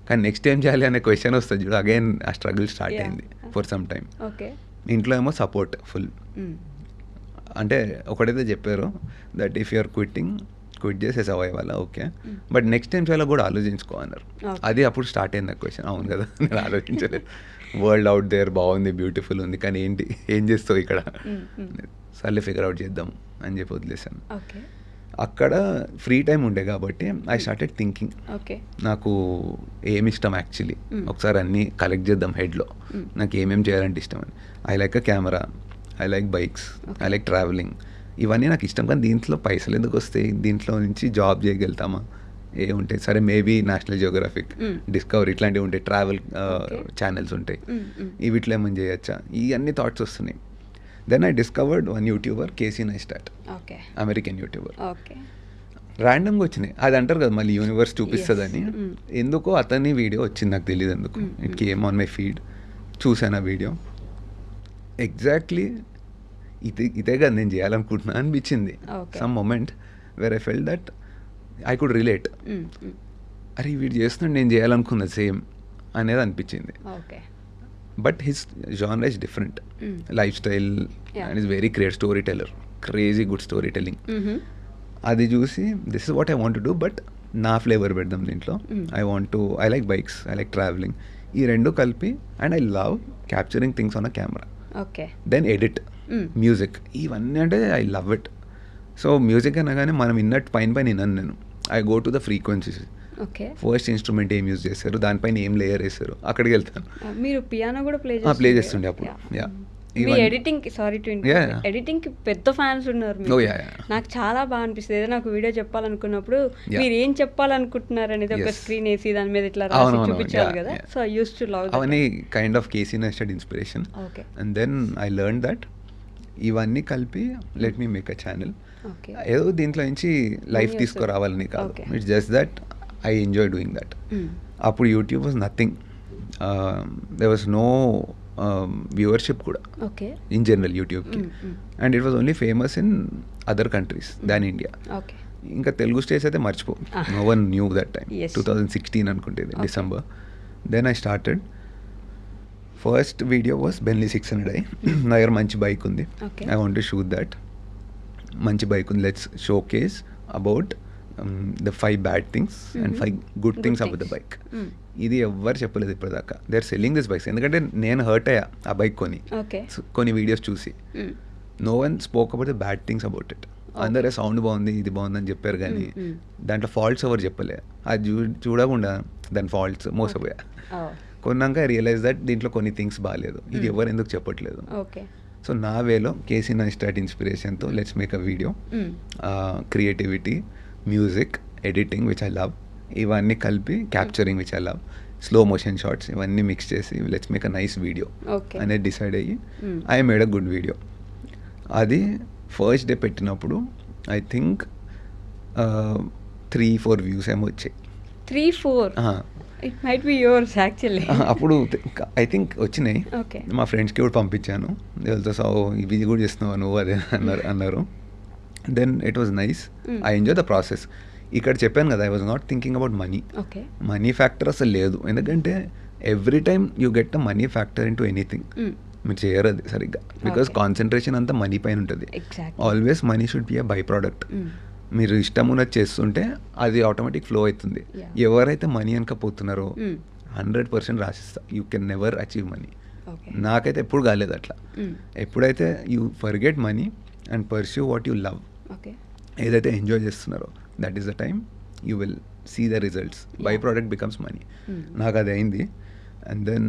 కానీ నెక్స్ట్ ఏం చేయాలి అనే క్వశ్చన్ వస్తుంది చూడు, అగైన్ ఆ స్ట్రగుల్ స్టార్ట్ అయింది ఫర్ సమ్ టైమ్. ఇంట్లో ఏమో సపోర్ట్ ఫుల్. అంటే ఒకటైతే చెప్పారు దట్ ఇఫ్ యూఆర్ క్విట్ చేసేసి అవ్వాలి ఓకే, బట్ నెక్స్ట్ టైం చాలా కూడా ఆలోచించుకోమన్నారు. అది అప్పుడు స్టార్ట్ అయింది క్వశ్చన్. అవును కదా, నేను ఆలోచించలేదు. వరల్డ్ అవుట్ దేర్ బాగుంది, బ్యూటిఫుల్ ఉంది, కానీ ఏంటి, ఏం చేస్తావు ఇక్కడ, సర్లే ఫిగర్ అవుట్ చేద్దాం అని చెప్పి వదిలేసాను. అక్కడ ఫ్రీ టైం ఉండే కాబట్టి ఐ స్టార్టెడ్ థింకింగ్, నాకు ఏమి ఇష్టం యాక్చువల్లీ, ఒకసారి అన్నీ కలెక్ట్ చేద్దాం హెడ్లో, నాకు ఏమేమి చేయాలంటే ఇష్టం అని. I like a camera, I like bikes, I like travelling, ఇవన్నీ నాకు ఇష్టం. కానీ దీంట్లో పైసలు ఎందుకు వస్తాయి, దీంట్లో నుంచి జాబ్ చేయగలుగుతామా, ఏ ఉంటాయి, సరే మేబీ నేషనల్ జియోగ్రఫిక్, డిస్కవరీ ఇట్లాంటివి ఉంటాయి, ట్రావెల్ ఛానల్స్ ఉంటాయి, వీటిలో ఏమని చేయొచ్చా, ఇవన్నీ థాట్స్ వస్తున్నాయి. Then I discovered one YouTuber, Casey Neistat, American YouTuber. ర్యాండమ్గా వచ్చినాయి, అది అంటారు కదా మళ్ళీ యూనివర్స్ చూపిస్తుందని. ఎందుకో అతని వీడియో వచ్చింది, నాకు తెలియదు ఎందుకు, it came on my feed. చూసాను ఆ వీడియో, ఎగ్జాక్ట్లీ ఇదే కదా నేను చేయాలనుకుంటున్నా అనిపించింది. Some moment where I felt that I could relate, అరే వీడు చేస్తున్నాడు, నేను చేయాలనుకున్నది సేమ్ అనేది అనిపించింది. But his genre is different, lifestyle, and is very great storyteller, crazy good storytelling. అది చూసి this is what I want do, but నా ఫ్లేవర్ పెడదాం దీంట్లో. I like bikes, I like travelling, ఈ రెండు కలిపి. And I love capturing things on a camera. Okay. Then edit, music, ఇవన్నీ అంటే I love it. So music అనగానే మనం విన్నట్టు పైన విన్నాను నేను. I go to the frequencies. Okay. First instrument ఏం యూజ్ చేశారు, దానిపైన ఏం లేయర్ వేశారు, అక్కడికి వెళ్తాను. మీరు పియానో కూడా ప్లే చేస్తుండే అప్పుడు. Yeah, me editing, sorry to editing కి పెద్ద ఫ్యాన్స్ ఉన్నారు మీకు. నాకు చాలా బాగా అనిపిస్తుంది. ఏదో నాకు వీడియో చెప్పాలనుకున్నప్పుడు మీరు ఏం చెప్పాలనుకుంటున్నారు అనేది ఒక స్క్రీన్ వేసి దాని మీద ఇట్లా రాసి చూపించాలి కదా. So I use to love అవన్నీ kind of Casey Neistat inspiration. And then I learn that ఇవన్నీ కలిపి let me make a channel. ఏదో దీంట్లో నుంచి లైఫ్ తీసుకురావాలని కాదు, it's just that I enjoy doing that. అప్పుడు YouTube was nothing, there was no viewership కూడా ఇన్ జనరల్ యూట్యూబ్కి. And it was only famous in other countries than India. ఇంకా తెలుగు స్టేట్స్ అయితే మర్చిపో, no one knew that time. 2016 అనుకుంటేది December. Then I started. First video was Benelli 600i. నా దగ్గర మంచి బైక్ ఉంది, I want to shoot that. మంచి బైక్ ఉంది, let's showcase about the 5 bad things and 5 good things about the bike. ఇది ఎవ్వరు చెప్పలేదు ఇప్పటిదాకా. They are selling this bikes. ఎందుకంటే నేను హర్ట్ అయ్యా ఆ బైక్ కొన్ని వీడియోస్ చూసి. No one spoke about the bad things about it. అందరే సౌండ్ బాగుంది, ఇది బాగుంది అని చెప్పారు, కానీ దాంట్లో ఫాల్ట్స్ ఎవరు చెప్పలే. అది చూడకుండా దాని ఫాల్ట్స్ మోసపోయా. కొన్నాక ఐ రియలైజ్ దట్ దీంట్లో కొన్ని థింగ్స్ బాగాలేదు, ఇది ఎవరు ఎందుకు చెప్పట్లేదు. సో నా వేలో కేసీ నైస్టాట్ ఇన్స్పిరేషన్తో let's make a video. Creativity, music, editing which I love, ఇవన్నీ కలిపి capturing which I love, slow motion shorts, ఇవన్నీ మిక్స్ చేసి let's make a nice video అనేది డిసైడ్ అయ్యి I made a good video. అది ఫస్ట్ డే పెట్టినప్పుడు ఐ థింక్ 3-4 వ్యూస్ ఏమో వచ్చాయి. 3-4 it might be yours actually. అప్పుడు ఐ థింక్ వచ్చినాయి. మా ఫ్రెండ్స్కి కూడా పంపించాను, వాళ్ళతో సో ఇవి కూడా చేస్తున్నావు నువ్వు అదే అన్నారు. Then it was nice, I enjoy the process. ఇక్కడ చెప్పాను కదా, I was not thinking about money factor అసలు లేదు. ఎందుకంటే every time you get a money factor into anything. మీరు చేయరు అది సరిగ్గా, బికాస్ కాన్సన్ట్రేషన్ అంతా మనీ పైన ఉంటుంది. Always money should be a by product. మీరు ఇష్టం ఉన్నది చేస్తుంటే అది ఆటోమేటిక్ ఫ్లో అవుతుంది. ఎవరైతే మనీ అనకపోతున్నారో 100% రాసిస్తా, you can never achieve money. నాకైతే ఎప్పుడు కాలేదు అట్లా. ఎప్పుడైతే you forget money and pursue what you love, ఏదైతే ఎంజాయ్ చేస్తున్నారో, that is the time you will see the results. By product becomes money. నాకు అది అయింది. And then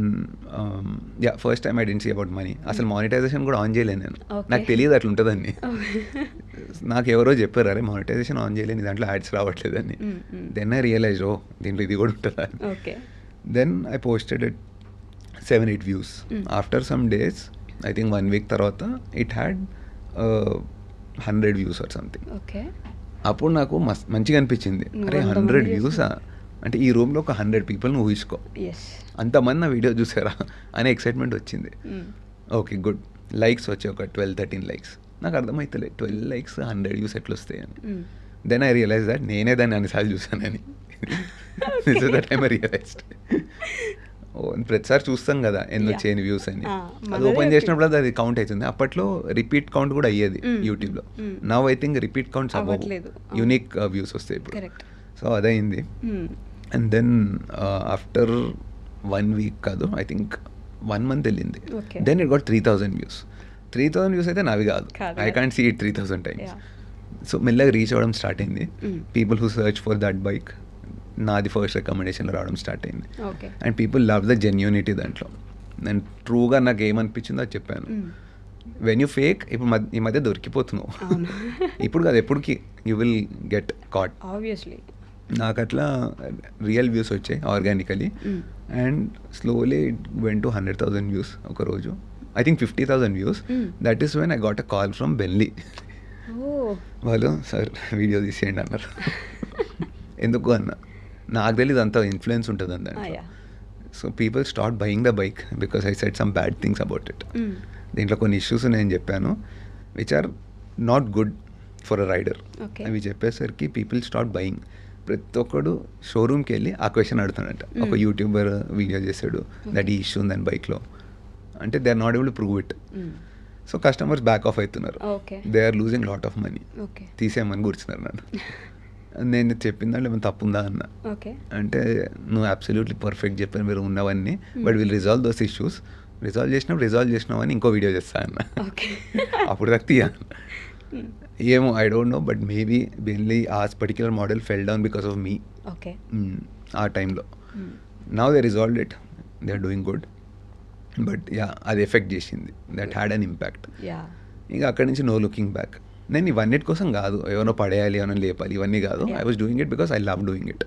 first time I didn't see about money. అసలు మానిటైజేషన్ కూడా ఆన్ చేయలేను నేను, నాకు తెలియదు అట్లా ఉంటుందని. నాకు ఎవరో చెప్పారు, అరే మానిటైజేషన్ ఆన్ చేయలేని, దాంట్లో యాడ్స్ రావట్లేదని. దెన్ ఐ రియలైజ్, ఓ దీంట్లో ఇది కూడా ఉంటుందా. Then I posted it 7-8 views. After some days, I think 1 week తర్వాత it had 100 views or something. అప్పుడు నాకు మంచిగా అనిపించింది, అరే 100 వ్యూసా అంటే ఈ రూమ్లో ఒక 100 పీపుల్ని ఊహించుకో, అంతమంది నా వీడియో చూసారా అనే ఎక్సైట్మెంట్ వచ్చింది. Okay good. లైక్స్ వచ్చాయి ఒక 12-13 లైక్స్. నాకు అర్థమవుతలే 12 లైక్స్ 100 వ్యూస్ ఎట్లా వస్తాయని. దెన్ ఐ రియలైజ్ దట్ నేనే దాన్ని అన్నిసార్లు చూసానని. This is the time I realised. ప్రతిసారి చూస్తాం కదా ఎన్ని వచ్చాయని వ్యూస్ అని, అది ఓపెన్ చేసినప్పుడు అది కౌంట్ అవుతుంది. అప్పట్లో రిపీట్ కౌంట్ కూడా అయ్యేది యూట్యూబ్లో. Now I think repeat counts అవ్వట్లేదు, యూనిక్ వ్యూస్ వస్తాయి ఇప్పుడు. సో అదైంది. అండ్ దెన్ ఆఫ్టర్ 1 వీక్ కాదు, ఐ థింక్ 1 మంత్ వెళ్ళింది. Then it got 3000 views. 3000 views అయితే నావి కాదు, I can't see it 3000 times. So మెల్లగా రీచ్ అవ్వడం స్టార్ట్ అయింది. People who search for that bike, నాది ఫస్ట్ రికమెండేషన్లో రావడం స్టార్ట్ అయింది. And people love the genuinity దాంట్లో. నేను ట్రూగా నాకు ఏమనిపించిందో అది చెప్పాను. వెన్ యూ ఫేక్, ఇప్పుడు ఈ మధ్య దొరికిపోతున్నావు. ఇప్పుడు కాదు, ఎప్పటికి you will get caught. Obviously నాకు అట్లా రియల్ వ్యూస్ వచ్చాయి organically. And slowly it went to 100,000 views ఒక రోజు. I think 50,000 views. That is when I got a call from Benelli. వాళ్ళు సార్ వీడియో తీసేయండి అన్నారు. ఎందుకు అన్న, నాకు తెలియదు అంత ఇన్ఫ్లుయెన్స్ ఉంటుంది దాంట్లో. So people start buying the bike because I said some bad things about it. దీంట్లో కొన్ని ఇష్యూస్ నేను చెప్పాను which are not good for a rider. అవి చెప్పేసరికి పీపుల్ స్టార్ట్ బయింగ్. ప్రతి ఒక్కడు షోరూమ్కి వెళ్ళి ఆ క్వశ్చన్ అడుగుతాడంట. ఒక యూట్యూబర్ వీడియో చేశాడు దట్ ఈ ఇష్యూ ఉందని బైక్లో, అంటే they are not able to prove it. So customers back off అవుతున్నారు, okay they are losing lot of money, okay తీసేయమని కూర్చున్నారు నన్ను. నేను చెప్పిందా ఏమైనా తప్పు ఉందా అన్న, ఓకే అంటే నువ్వు అబ్సల్యూట్లీ పర్ఫెక్ట్ చెప్పాను మీరు ఉన్నవన్నీ, but will resolve those issues, resolve చేసినామని ఇంకో వీడియో చేస్తా అన్న. ఓకే అప్పుడు దాకా తీయ ఏమో I don't know, but maybe mainly ఆ particular model fell down because of me okay ఆ టైంలో. Now they resolved it, they are doing good, but yeah అది ఎఫెక్ట్ చేసింది, that had an impact. Yeah ఇంకా అక్కడి నుంచి నో లుకింగ్ బ్యాక్. నేను ఇవన్నిటి కోసం కాదు, ఎవరో పడేయాలి ఎవరో లేపాలి ఇవన్నీ కాదు, I was doing it because I love doing it.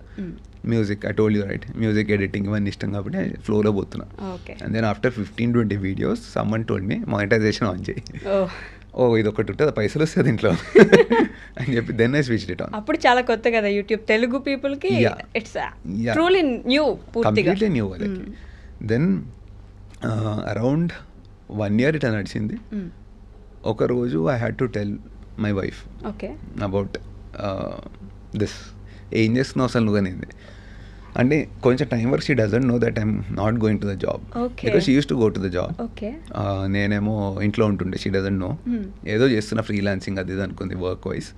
Music, I told you right, music editing ఇవన్నీ ఇష్టం కాబట్టి ఫ్లోలో పోతున్నా. Okay and then after 15-20 videos someone told me monetisation on చేయి, ఓ ఇది ఒకటి ఉంటుంది పైసలు వస్తుంది ఇంట్లో అని చెప్పి then I switched it on. అప్పుడు చాలా కొత్త కదా యూట్యూబ్ తెలుగు పీపుల్కి, ఇట్స్ Yeah. ట్రూలీ న్యూ, పూర్తిగా కంప్లీట్లీ న్యూ వాళ్ళకి. దెన్ అరౌండ్ 1 year ఇట్లా నడిచింది. ఒకరోజు I had to tell my wife okay about this, ఏం చేస్తున్నావు అసలు నువ్వు అనేది. అంటే కొంచెం టైం వరకు she doesn't know that I'm not going to the job, Okay. Because she use to go to the job. Okay నేనేమో ఇంట్లో ఉంటుండే, షీ డజంట్ నో, ఏదో చేస్తున్న ఫ్రీలాన్సింగ్ అది ఇది అనుకుంది work wise,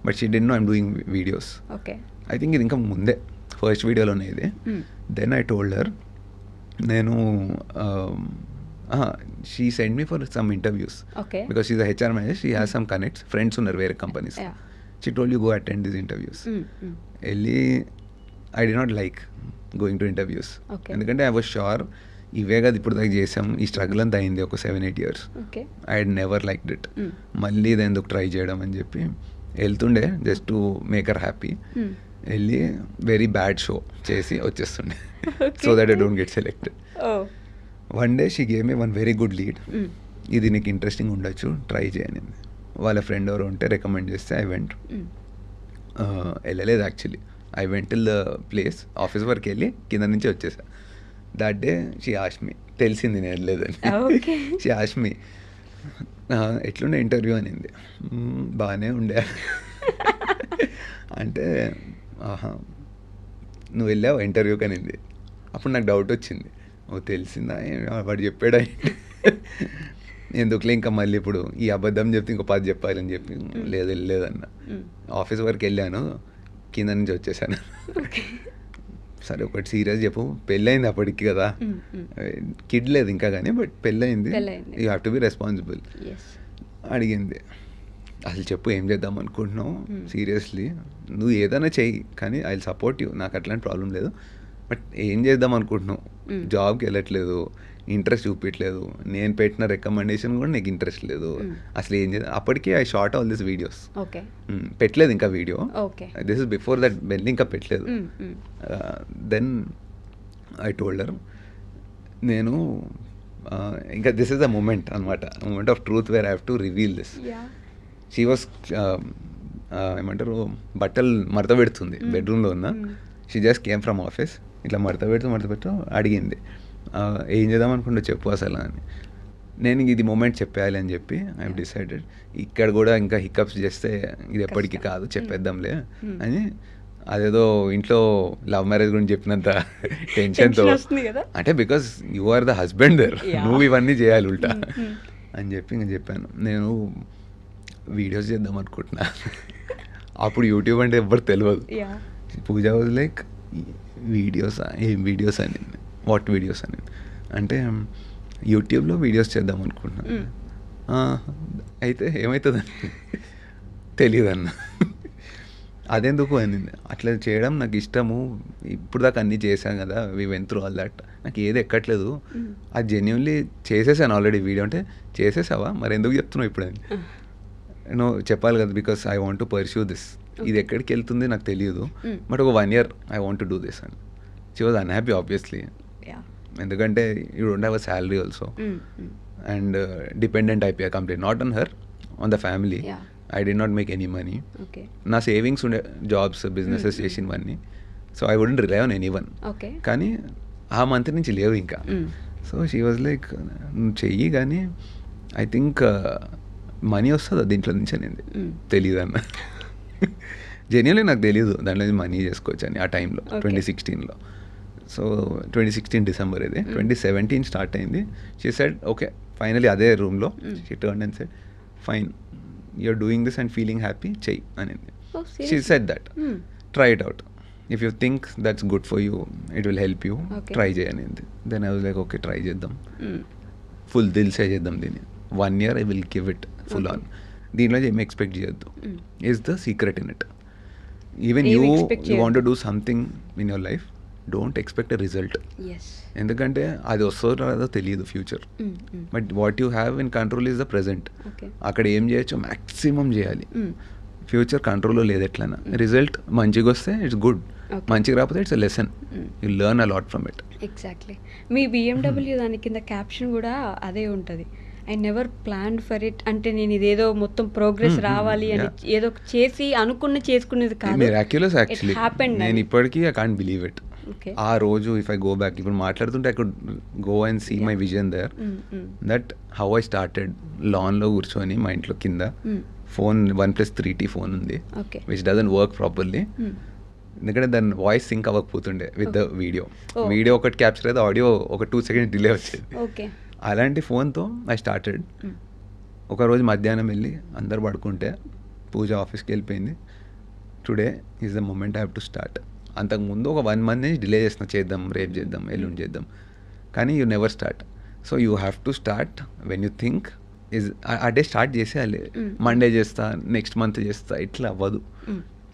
but she didn't know I'm doing videos. Okay I think ఇది ఇంకా ముందే ఫస్ట్ వీడియోలోనే ఇది. దెన్ ఐ టోల్డ్ హర్, నేను she send me for some interviews okay because she's a HR manager, she has some connects, friends ఉన్నారు వేరే companies. Yeah. She told you go attend these interviews. వెళ్ళి I did not like going to interviews, Okay. ఎందుకంటే ఐ వాజ్ షూర్ ఇవే కదా ఇప్పుడు దాకా చేసాం, ఈ స్ట్రగుల్ అంతా అయింది ఒక 7-8 years, okay I had never liked it. మళ్ళీ ఇది ఎందుకు ట్రై చేయడం అని చెప్పి వెళ్తుండే just to make her happy. వెళ్ళి వెరీ బ్యాడ్ షో చేసి వచ్చేస్తుండే so that I don't get selected. Oh one day she gave me one very good lead, ఇది నీకు ఇంట్రెస్టింగ్ ఉండొచ్చు ట్రై చేయని. వాళ్ళ ఫ్రెండ్ ఎవరు ఉంటే రికమెండ్ చేస్తే ఐ వెంట్. వెళ్ళలేదు actually, I went till the place, office వరకు వెళ్ళి కింద నుంచి వచ్చేసా. That day she ask me, తెలిసింది నేను వెళ్ళలేదని. Okay. షీ ఆస్క్ మీ ఎట్లుండే ఇంటర్వ్యూ అనింది. బాగానే ఉండే అంటే ఆహా నువ్వు వెళ్ళావు ఇంటర్వ్యూకి అనింది. అప్పుడు నాకు డౌట్ వచ్చింది, ఓ తెలిసిందా వాడు చెప్పాడా ఎందుకులే ఇంకా మళ్ళీ ఇప్పుడు ఈ అబద్ధం చెప్తే ఇంకో 10 చెప్పాలని చెప్పి లేదు వెళ్ళలేదన్న. ఆఫీస్ వరకు వెళ్ళాను, కింద నుంచి వచ్చేసాను. సరే ఒకటి సీరియస్ చెప్పు, పెళ్ళయింది అప్పటికి కదా, కిడ్ లేదు ఇంకా కానీ బట్ పెళ్ళయింది, you have to be responsible. అడిగింది అసలు చెప్పు ఏం చేద్దాం అనుకుంటున్నావు సీరియస్లీ, నువ్వు ఏదైనా చెయ్యి కానీ ఐ విల్ సపోర్ట్ యూ, నాకు అట్లాంటి ప్రాబ్లం లేదు, బట్ ఏం చేద్దాం అనుకుంటున్నావు, జాబ్కి వెళ్ళట్లేదు, ఇంట్రెస్ట్ చూపించలేదు, నేను పెట్టిన రికమెండేషన్ కూడా నీకు ఇంట్రెస్ట్ లేదు, అసలు ఏం చేద్దాం. అప్పటికే I shot all this videos, పెట్టలేదు ఇంకా video, this is before that వెళ్ళి ఇంకా పెట్టలేదు. దెన్ ఐ టోల్డర్ నేను ఇంకా దిస్ ఇస్ ద మూమెంట్ అనమాట, moment of truth where I have to reveal this. She was ఏమంటారు బట్టలు మడత పెడుతుంది బెడ్రూమ్లో ఉన్న, she just came from office, ఇట్లా మడత పెడుతూ అడిగింది ఏం చేద్దాం అనుకుంటూ చెప్పు అసలు అని. నేను ఇది మూమెంట్ చెప్పేయాలి అని చెప్పి ఐఎమ్ డిసైడెడ్, ఇక్కడ కూడా ఇంకా హికప్స్ చేస్తే ఇది ఎప్పటికీ కాదు చెప్పేద్దాంలే అని. అదేదో ఇంట్లో లవ్ మ్యారేజ్ గురించి చెప్పినంత టెన్షన్తో, అంటే because you are the husband there, నువ్వు ఇవన్నీ చేయాలి ఉల్టా అని చెప్పి ఇంకా చెప్పాను. నేను వీడియోస్ చేద్దాం అనుకుంటున్నా. అప్పుడు యూట్యూబ్ అంటే ఎవ్వరు తెలియదు. పూజ వాజ్ లైక్ వీడియోస్, ఏం వీడియోస్ అని, వాట్ వీడియోస్ అని అంటే యూట్యూబ్లో వీడియోస్ చేద్దాం అనుకుంటున్నాను. అయితే ఏమవుతుందని తెలియదు అన్న. అదెందుకు అనింది, అట్లా చేయడం నాకు ఇష్టము, ఇప్పుడు దాకా అన్నీ చేశాను కదా, we went through all that, నాకు ఏది ఎక్కట్లేదు, అది జెన్యున్లీ చేసేసాను ఆల్రెడీ వీడియో. అంటే చేసేసావా మరి ఎందుకు చెప్తున్నావు ఇప్పుడు అని. నేను చెప్పాలి కదా, because I want to pursue this, ఇది ఎక్కడికి వెళ్తుంది నాకు తెలియదు, బట్ ఒక 1 year I want to do this అని. షీ వాజ్ అన్హ్యాపీ ఆబ్వియస్లీ, ఎందుకంటే you don't have a salary also and dependent అయిపోయా complete, not on her, on the family. I did not make any money, నా సేవింగ్స్ ఉండే జాబ్స్ బిజినెసెస్ చేసినవన్నీ, so I wouldn't rely on any one. కానీ ఆ మంత్ నుంచి లేవు ఇంకా. సో షీ వాజ్ లైక్ నువ్వు చెయ్యి కానీ ఐ థింక్ మనీ వస్తుందా దీంట్లో నుంచి అనేది తెలియదు అన్న. జెన్యున్లీ నాకు తెలియదు దాంట్లో నుంచి మనీ చేసుకోవచ్చు అని ఆ టైంలో 2016లో. సో 2016 డిసెంబర్ ఇది. 2017 స్టార్ట్ అయింది. షీ సెడ్ ఓకే, ఫైనలీ అదే రూమ్లో she turn and said fine, you're doing this and feeling happy, చెయ్యి అనింది. She said that try it out, if you think that's good for you, it will help you, try చేయనింది. Then I was like okay try చేద్దాం, ఫుల్ దిల్సే చేద్దాం దీన్ని. 1 year I will give it full on. దీనిలో ఏమి ఎక్స్పెక్ట్ చేయొద్దు is the secret in it. Even you want to do something in in life, don't expect a result. ఎందుకంటే అది వస్తుందో రాదో తెలియదు future. But what you have in control is the present. అక్కడ ఏం చేయొచ్చో మ్యాక్సిమం చేయాలి. ఫ్యూచర్ కంట్రోల్లో లేదు. ఎట్లయినా రిజల్ట్ మంచిగా వస్తే ఇట్స్ గుడ్, మంచిగా రాకపోతే it's a lesson, you learn a lot from it. Exactly. Me BMW దాని కింద క్యాప్షన్ కూడా అదే ఉంటుంది, I never plan for it. అంటే నేను ఇదేదో మొత్తం ప్రోగ్రెస్ రావాలి అని ఏదో చేసి చేసుకునేది కాదు. Miraculous actually. నేను ఇప్పటికీ ఐ కాంట్ బిలీవ్ ఇట్. ఆ రోజు ఇఫ్ ఐ గో బ్యాక్, ఇప్పుడు మాట్లాడుతుంటే I could go and see my vision there, that how I started. లాన్లో కూర్చొని మా ఇంట్లో కింద ఫోన్, 1+ 3T ఫోన్ ఉంది, విచ్ డజంట్ వర్క్ ప్రాపర్లీ. ఎందుకంటే దాని వాయిస్ సింక్ అవ్వకపోతుండే విత్ ద వీడియో. వీడియో ఒకటి క్యాప్చర్ అయితే ఆడియో ఒక 2 seconds డిలే వచ్చేది. అలాంటి ఫోన్తో ఐ స్టార్టెడ్. ఒకరోజు మధ్యాహ్నం వెళ్ళి అందరు పడుకుంటే పూజ ఆఫీస్కి వెళ్ళిపోయింది. Today is the moment I have to start. అంతకుముందు ఒక 1 month నుంచి డిలే చేద్దాం, రేపు చేద్దాం, ఎల్లుండి చేద్దాం, కానీ you never start. So you have to start when you think is. ఆ డే స్టార్ట్ చేసేయాలి. మండే చేస్తా, నెక్స్ట్ మంత్ చేస్తా, ఇట్లా అవ్వదు.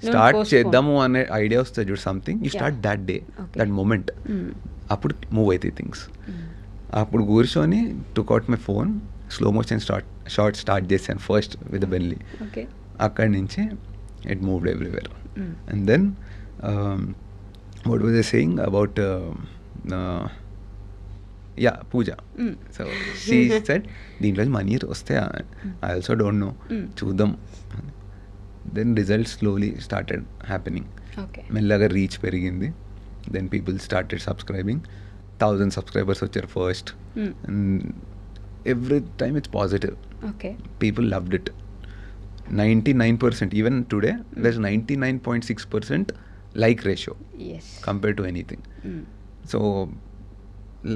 స్టార్ట్ చేద్దాము అనే ఐడియా వస్తుంది చూడు, something, you start that day, that moment. అప్పుడు మూవ్ అవుతాయి థింగ్స్. అప్పుడు కూర్చొని took out my phone, slow motion short start చేశాను ఫస్ట్ విత్ బెన్లీ. అక్కడి నుంచి it moved everywhere. And then what was I saying about puja. So she said దీంట్లో మనీ వస్తే ఐ ఆల్సో డోంట్ నో, చూద్దాం. Then result slowly started happening. మెల్లగా రీచ్ పెరిగింది. Then people started subscribing. 1000 subscribers వచ్చారు first. Every time it's positive. People loved it. 99%, even today there is 99.6% like ratio compare to anything. So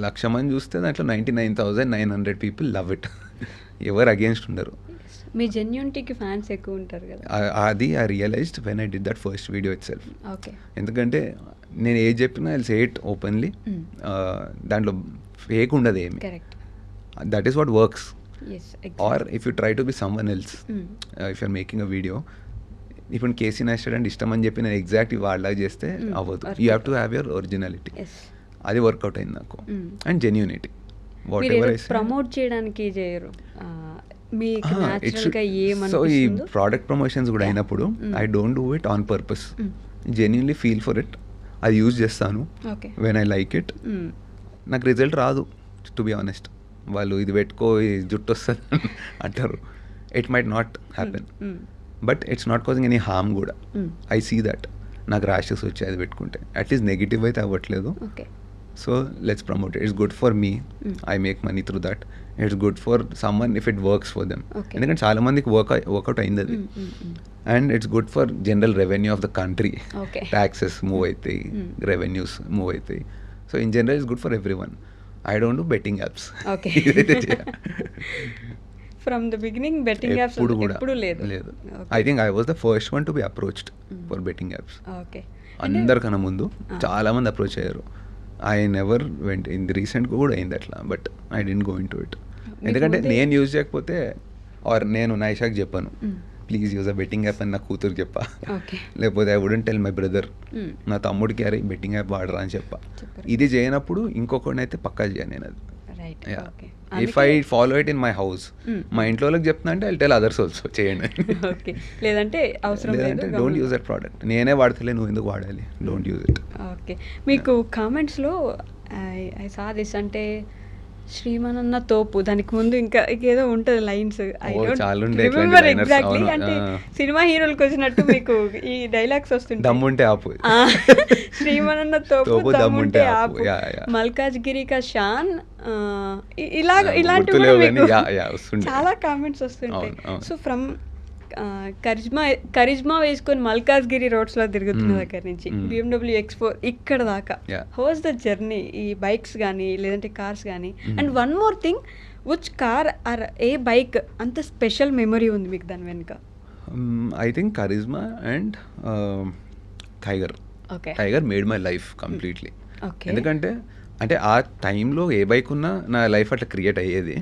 1,00,000 మంది చూస్తే దాంట్లో 99,900 పీపుల్ లవ్ ఇట్. ఎవరు అగేన్స్ట్ ఉండరు. మీ జెన్యూనిటీకి ఫ్యాన్స్ ఎక్కువ ఉంటారు కదా. అది I realised when I did that first video itself. ఎందుకంటే నేను ఏది చెప్పినా ఐ సే ఇట్ ఓపెన్లీ. దాంట్లో ఫేక్ ఉండదు ఏమి. That is what works. Or if you try to be someone else, if you're making a video, ఇప్పుడు కేసీ నైస్టెడ్ అండ్ ఇష్టం అని చెప్పి నేను ఎగ్జాక్ట్ వాళ్ళలాగా చేస్తే అవ్వదు. You have to have your originality. అది వర్కౌట్ అయింది నాకు. And genuinity. Whatever I say promote చేయడానికి చేయరు. సో ఈ ప్రోడక్ట్ ప్రమోషన్స్ కూడా అయినప్పుడు I don't do it on purpose. Genuinely feel for it. అది యూజ్ చేస్తాను వెన్ ఐ లైక్ ఇట్. నాకు రిజల్ట్ రాదు టు బి ఆనెస్ట్. వాళ్ళు ఇది పెట్టుకో జుట్టు వస్తుంది అంటారు. It might not happen, but it's not causing any harm కూడా. I see that. నాకు ర్యాషెస్ వచ్చాయి అది పెట్టుకుంటే. అట్లీస్ట్ నెగిటివ్ అయితే అవ్వట్లేదు. So let's promote it. It's good for me. I make money through that. It's good for someone if it works for them. ఎందుకంటే చాలా మందికి వర్కౌట్ అయింది అది. And it's good for general revenue of the country. Taxes move అవుతాయి, రెవెన్యూస్ మూవ్ అవుతాయి. So in general it's good for every one. I don't do betting apps. From the beginning betting apps ఎప్పుడు లేదు. I think I was the first one to be approached for betting apps. అందరికన్నా ముందు చాలా మంది అప్రోచ్ అయ్యారు. I never went. In the recent కూడా అయింది అట్లా, but I didn't go in to it. ఎందుకంటే నేను యూజ్ చేయకపోతే, ఆర్ నేను నైషాకి చెప్పాను please use a betting app అని నా కూతురుకి చెప్పా. లేకపోతే I wouldn't tell my brother. నా తమ్ముడికి అరే బెట్టింగ్ యాప్ వాడరా అని చెప్పా. ఇది చేయనప్పుడు ఇంకొకటి అయితే పక్కా చేయను నేను అది. If I follow it in my house, మా ఇంట్లో వాళ్ళకి చెప్తున్నా అంటే ఐ టెల్ అదర్స్ ఆల్సో చేయండి. లేదంటే అవసరం లేదు, డోంట్ యూజ్ దట్ ప్రోడక్ట్. నేనే వాడతలే, నువ్వు ఎందుకు వాడాలి? Don't use it. ఓకే. మీకు కామెంట్స్లో ఐ సా దిస్ అంటే శ్రీమనన్న తోపు, దానికి ముందు ఇంకా ఏదో ఉంటుంది lines, I don't remember exactly. అంటే సినిమా హీరోలకు వచ్చినట్టు మీకు ఈ డైలాగ్స్ వస్తుంటాయి. దమ్ముంటే ఆపు, శ్రీమనన్న తోపు దమ్ముంటే ఆపు, మల్కాజ్ గిరి కా షాన్, ఇలాంటివి చాలా కామెంట్స్ వస్తుంటాయి. సో ఫ్రమ్ కరిజ్మా వేసుకొని మల్కాజ్గిరి రోడ్స్లో తిరుగుతున్న దగ్గర నుంచి BMW X4 ఇక్కడ దాకా హౌస్ ద జర్నీ ఈ బైక్స్ కానీ లేదంటే కార్స్ కానీ and one more thing which car or a bike అంత స్పెషల్ మెమరీ ఉంది మీకు దాని వెనుక? I think Karizma and Tiger. Tiger made my life completely. ఎందుకంటే అంటే ఆ టైంలో ఏ బైక్ ఉన్నా నా లైఫ్ అట్లా క్రియేట్ అయ్యేది,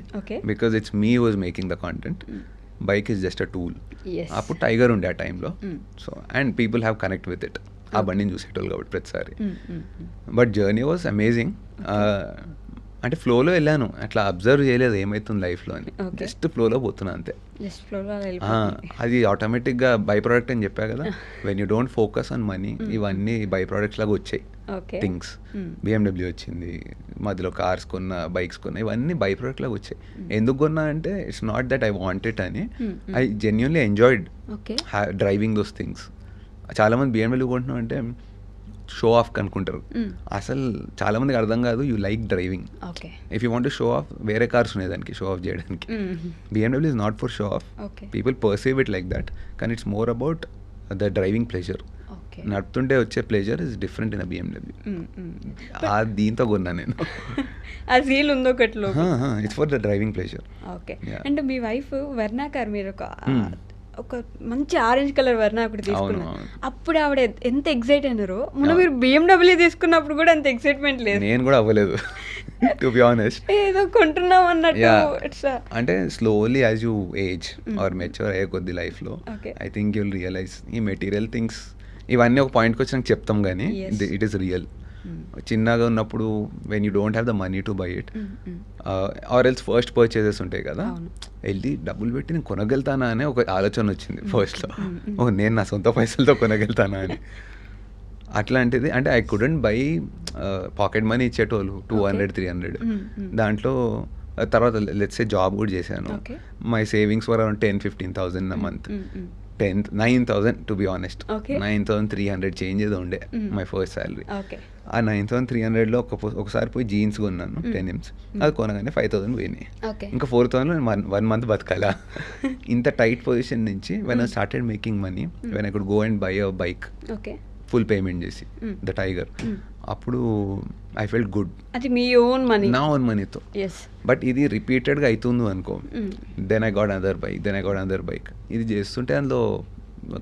because it's me was making the content. Bike is just a tool. అప్పుడు టైగర్ ఉండే ఆ టైంలో. So and people have connect with it. ఆ బండిని చూసేటోళ్ళు కాబట్టి ప్రతిసారి. But journey was amazing. అంటే ఫ్లోలో వెళ్ళాను, అట్లా అబ్జర్వ్ చేయలేదు ఏమవుతుంది లైఫ్లో అని. జస్ట్ ఫ్లోలో పోతున్నా అంతే. అది ఆటోమేటిక్గా బై ప్రోడక్ట్ అని చెప్పా కదా, when you don't focus on money ఇవన్నీ బై ప్రోడక్ట్స్ లాగా వచ్చాయి థింగ్స్. BMW వచ్చింది, మధ్యలో కార్స్ కొన్న, బైక్స్ కొన్న, ఇవన్నీ బై ప్రోడక్ట్ లాగా వచ్చాయి. ఎందుకు కొన్నా అంటే it's not that I want it అని, I genuinely enjoyed driving those things. చాలామంది BMW కొంటున్నాం అంటే షో ఆఫ్ అనుకుంటారు. అసలు చాలా మందికి అర్థం కాదు, you like driving. If you want to show off, వేరే కార్స్ ఉన్నాయి దానికి షో ఆఫ్ చేయడానికి. BMW is not for show off. People perceive it like that, కానీ it's more about the driving pleasure. నడుపుతుంటే వచ్చే pleasure is different in BMW. దీంతో కొన్నా నేను. ఆ సీల్ ఉందో ఒకటిలో. It's for the driving pleasure. Okay. And మీ వైఫ్ వర్నా కార్ మీరు ఒక మంచి ఆరెంజ్ కలర్ వర్ణ ఒకటి తీసుకున్నారు. అప్పుడు ఆవిడ ఎంత ఎక్సైట్ అయినారో, మొన్న మీరు BMW తీసుకున్నప్పుడు కూడా అంత ఎక్సైట్మెంట్ లేదు. నేను కూడా అవ్వలేదు టు బి ఆనెస్ట్. ఏదో కొంటున్నాం అన్నట్టు. అంటే slowly as you age or mature అయ్యే కొద్ది లైఫ్లో ఐ థింక్ యుల్ రియలైజ్ ఈ మెటీరియల్ థింగ్స్ ఇవన్నీ ఒక పాయింట్కి వచ్చి నాకు చెప్తాం, కానీ ఇట్ ఈస్ రియల్. చిన్నగా ఉన్నప్పుడు when you don't have the money to buy it or else first purchases ఉంటాయి కదా, వెళ్ళి డబ్బులు పెట్టి నేను కొనగలుగుతానా అనే ఒక ఆలోచన వచ్చింది ఫస్ట్లో. నేను నా సొంత పైసలతో కొనగలుగుతానా అని. అట్లాంటిది అంటే I couldn't buy pocket money ఇచ్చేటోళ్ళు 200-300. దాంట్లో తర్వాత లెట్స్ సే జాబ్ కూడా చేశాను. My savings were around 10,000-15,000 a month. 9,000 to be honest. 9,300 change ఏదో ఉండే మై ఫస్ట్ శాలరీ. ఆ 9,300లో ఒకసారి పోయి జీన్స్ కొన్నాను, డెనిమ్స్. అది కొనగానే 5,000 పోయినాయి. ఇంకా 4,000 1 month బతకాలా. ఇంత టైట్ పొజిషన్ నుంచి when I started making money, when I could go and buy a bike full payment చేసి, ద టైగర్, అప్పుడు ఐ ఫెల్ట్ గుడ్. అది మీ ఓన్ మనీ, నా ఓన్ మనీతో. బట్ ఇది రిపీటెడ్గా అవుతుంది అనుకో, then I got another bike. ఇది చేస్తుంటే అందులో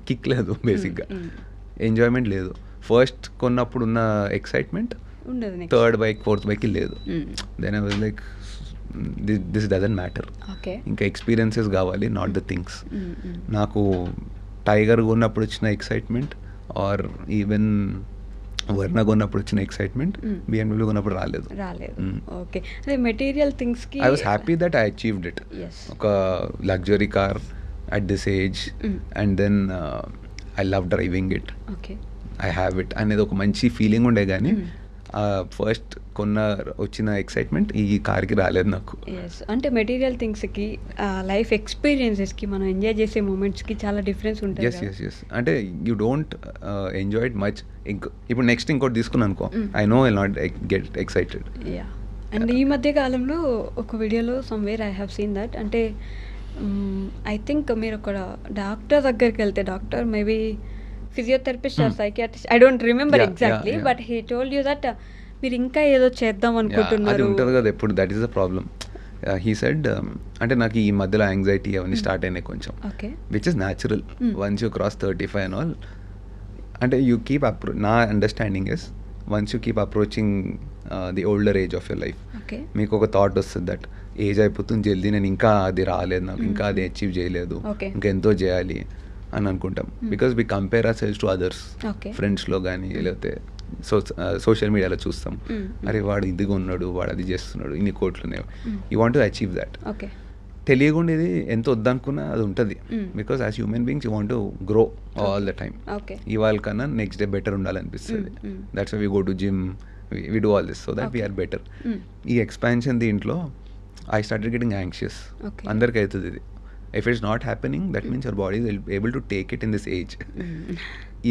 కిక్ లేదు, బేసిక్గా ఎంజాయ్మెంట్ లేదు. ఫస్ట్ కొన్నప్పుడు ఉన్న excitement third bike, fourth bike లేదు. Then I was like this doesn't matter. ఇంకా ఎక్స్పీరియన్సెస్ కావాలి, నాట్ ద థింగ్స్. నాకు టైగర్ కొన్నప్పుడు వచ్చిన ఎక్సైట్మెంట్ ఆర్ ఈవెన్ వర్ణ కొన్నప్పుడు వచ్చిన ఎక్సైట్మెంట్ BMW కొన్నప్పుడు రాలేదు. ఓకే. అదే మెటీరియల్ థింగ్స్ కి I was happy that I achieved it. ఒక luxury car at this age, and then I love driving it, I have it అనేది ఒక మంచి ఫీలింగ్ ఉండే. కానీ ఫస్ట్ వచ్చిన ఎక్సైట్మెంట్ ఈ కార్కి రాలేదు నాకు. అంటే మెటీరియల్ థింగ్స్కి, లైఫ్ ఎక్స్పీరియన్సెస్కి, మనం ఎంజాయ్ చేసే మూమెంట్స్కి చాలా డిఫరెన్స్ ఉంటుంది. ఎస్ అంటే you don't enjoy it much. ఇప్పుడు నెక్స్ట్ ఇంకోటి తీసుకున్నాను అనుకో, I know I not get excited. And ఈ మధ్య కాలంలో ఒక వీడియోలో somewhere I have seen that, అంటే ఐ థింక్ మీరు ఒక డాక్టర్ దగ్గరికి వెళ్తే, doctor maybe physiotherapist or psychiatrist, I don't remember exactly, but he told you that మీరు ఇంకా ఏదో చేద్దాం అనుకుంటున్నారు. అది ఉంటుంది కదా ఎప్పుడు, that is the problem. He said, అంటే నాకు ఈ మధ్యలో యాంగ్జైటీ అవన్నీ స్టార్ట్ అయినాయి కొంచెం, which is natural once you cross 35 and all. అంటే యూ కీప్ నా understanding is once you keep approaching the older age of your life, మీకు ఒక థాట్ వస్తుంది దట్ ఏజ్ అయిపోతుంది జల్దీ, నేను ఇంకా అది రాలేదు, నాకు ఇంకా అది అచీవ్ చేయలేదు, ఇంకా ఎంతో చేయాలి అని అనుకుంటాం. Because we compare ourselves to others, ఫ్రెండ్స్లో కానీ లేకపోతే సోషల్ మీడియాలో చూస్తాం, అరే వాడు ఇదిగా ఉన్నాడు, వాడు అది చేస్తున్నాడు, ఇన్ని కోట్లు ఉన్నాయి, you want to achieve that. తెలియకుండా ఇది ఎంత వద్దనుకున్నా అది ఉంటుంది. Because as human beings you want to grow all the time. ఇవాళ కన్నా నెక్స్ట్ డే బెటర్ ఉండాలనిపిస్తుంది. That's why we go to gym, we do all this so that we're better. ఈ ఎక్స్పాన్షన్ దీంట్లో ఐ స్టార్టెడ్ గెటింగ్ యాంగ్షియస్. అందరికీ అవుతుంది ఇది. If it's not happening that means your body is able to take it in this age.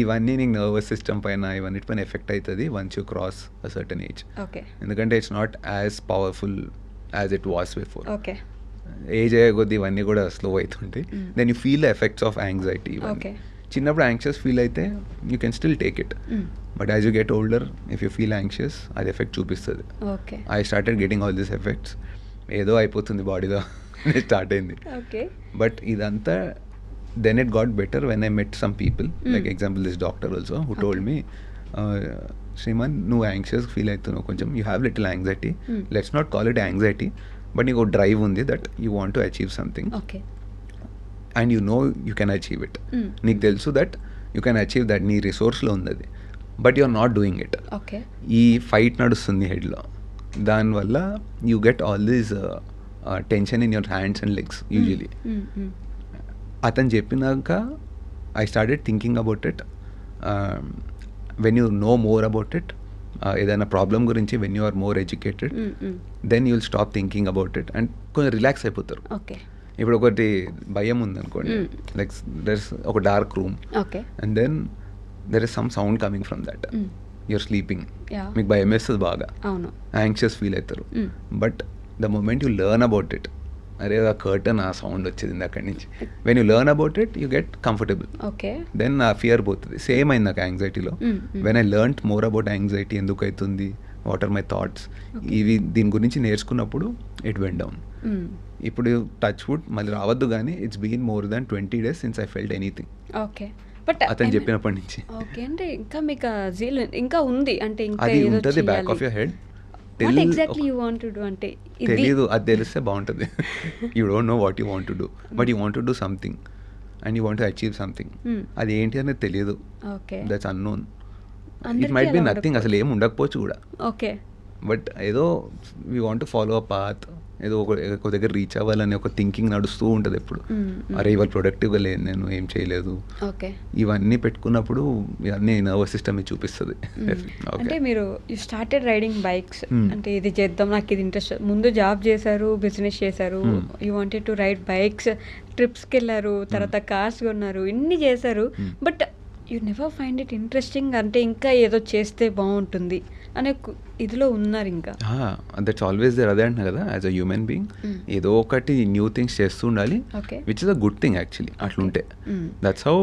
ఇవన్నీ నీకు నర్వస్ సిస్టమ్ పైన ఇవన్నిటి పైన ఎఫెక్ట్ అవుతుంది once you cross a certain age. ఎందుకంటే it's not as powerful as it was before. Age అయ్యే కొద్దీ ఇవన్నీ కూడా స్లో అవుతుంటాయి. Then you feel the effects of anxiety. Okay. చిన్నప్పుడు యాంగ్షియస్ ఫీల్ అయితే you can still take it, but as you get older if you feel anxious అది ఎఫెక్ట్ చూపిస్తుంది. Okay. I started getting all these effects. ఏదో అయిపోతుంది బాడీలో స్టార్ట్ అయింది. ఓకే. బట్ ఇదంతా then it got better when I met some people, like example this doctor also who told me, Shriman, నువ్వు యాంగ్షియస్ ఫీల్ అవుతున్నావు కొంచెం, you have little anxiety, let's not call it anxiety, but నీకు డ్రైవ్ ఉంది that you want to achieve something okay. And you know you can achieve it. నీకు తెలుసు that you can achieve that, నీ రిసోర్స్లో ఉంది అది, but you are not doing it. Okay. ఈ ఫైట్ నడుస్తుంది హెడ్లో, దానివల్ల you get all these tension in your hands and legs usually. అతను చెప్పినాక I started thinking about it. When you know more about it, ఏదైనా ప్రాబ్లం గురించి when you are more educated, then you will stop thinking about it and కొంచెం రిలాక్స్ అయిపోతారు. ఓకే. ఇప్పుడు ఒకటి భయం ఉందనుకోండి, లైక్ దెర్స్ ఒక dark room okay. And then there is some sound coming from that, you're sleeping, Yeah. మీకు భయం వేస్తుంది బాగా, అవును. యాంగ్షియస్ ఫీల్ అవుతారు. But the moment you learn about it, అరే ఆ కర్టన్ ఆ సౌండ్ వచ్చింది అక్కడి నుంచి, when you learn about it you get comfortable, okay. Then ఆ ఫియర్ పోతుంది. సేమ్ అయింది నాకు యాంగ్జైటీలో. When I learn more about anxiety, ఎందుకు అవుతుంది, వాట్ ఆర్ మై థాట్స్, ఇవి దీని గురించి నేర్చుకున్నప్పుడు ఇట్ వెంట్ డౌన్. ఇప్పుడు టచ్ వుడ్ మళ్ళీ రావద్దు, కానీ it's been more than 20 days since I felt anything. Okay. But అతను చెప్పినప్పటి నుంచి. ఓకే. అంటే ఇంకా మీకు జీల్ ఇంకా ఉంది, అంటే ఇంకా అది ఏదో ఉంటుంది బ్యాక్ చేయాలి. Of your head. What exactly you want to do అంటే ఇది తెలీదు, అది తెలిస్తే బాగుంటుంది. You don't know what you want to do, but you want to do something and you want to achieve something. అది ఏంటి అనేది తెలియదు, ఓకే. That's unknown. ఇట్ అందరికీ మైట్ బి అలా నథింగ్, అసలు ఏం ఉండకపోవచ్చు కూడా, ఓకే. బట్ ఏదో we want to follow a path, ఏదో ఒక దగ్గర రీచ్ అవ్వాలని ఒక థింకింగ్ నడుస్తూ ఉంటుంది ఎప్పుడు. అరే ఇవాళ ప్రొడక్టివ్గా లేదు, నేను ఏం చేయలేదు, ఓకే. ఇవన్నీ పెట్టుకున్నప్పుడు ఇవన్నీ నర్వస్ సిస్టమ్ చూపిస్తుంది. అంటే మీరు యూ స్టార్టెడ్ రైడింగ్ బైక్స్, అంటే ఇది చేద్దాం, నాకు ఇది ఇంట్రెస్ట్. ముందు జాబ్ చేశారు, బిజినెస్ చేశారు, you wanted to ride bikes, ట్రిప్స్కి వెళ్ళారు, తర్వాత కార్స్ కొన్నారు, ఇన్ని చేశారు, but you never find it interesting, అంటే ఇంకా ఏదో చేస్తే బాగుంటుంది అనే ఇదిలో ఉన్నారు ఇంకా. దట్స్ ఆల్వేస్ దేర్, అదే అంటున్నా కదా, యాజ్ అ హ్యూమన్ బీయింగ్ ఏదో ఒకటి న్యూ థింగ్స్ చేస్తూ ఉండాలి, which is a good thing actually. అట్లుంటే దట్స్ హౌ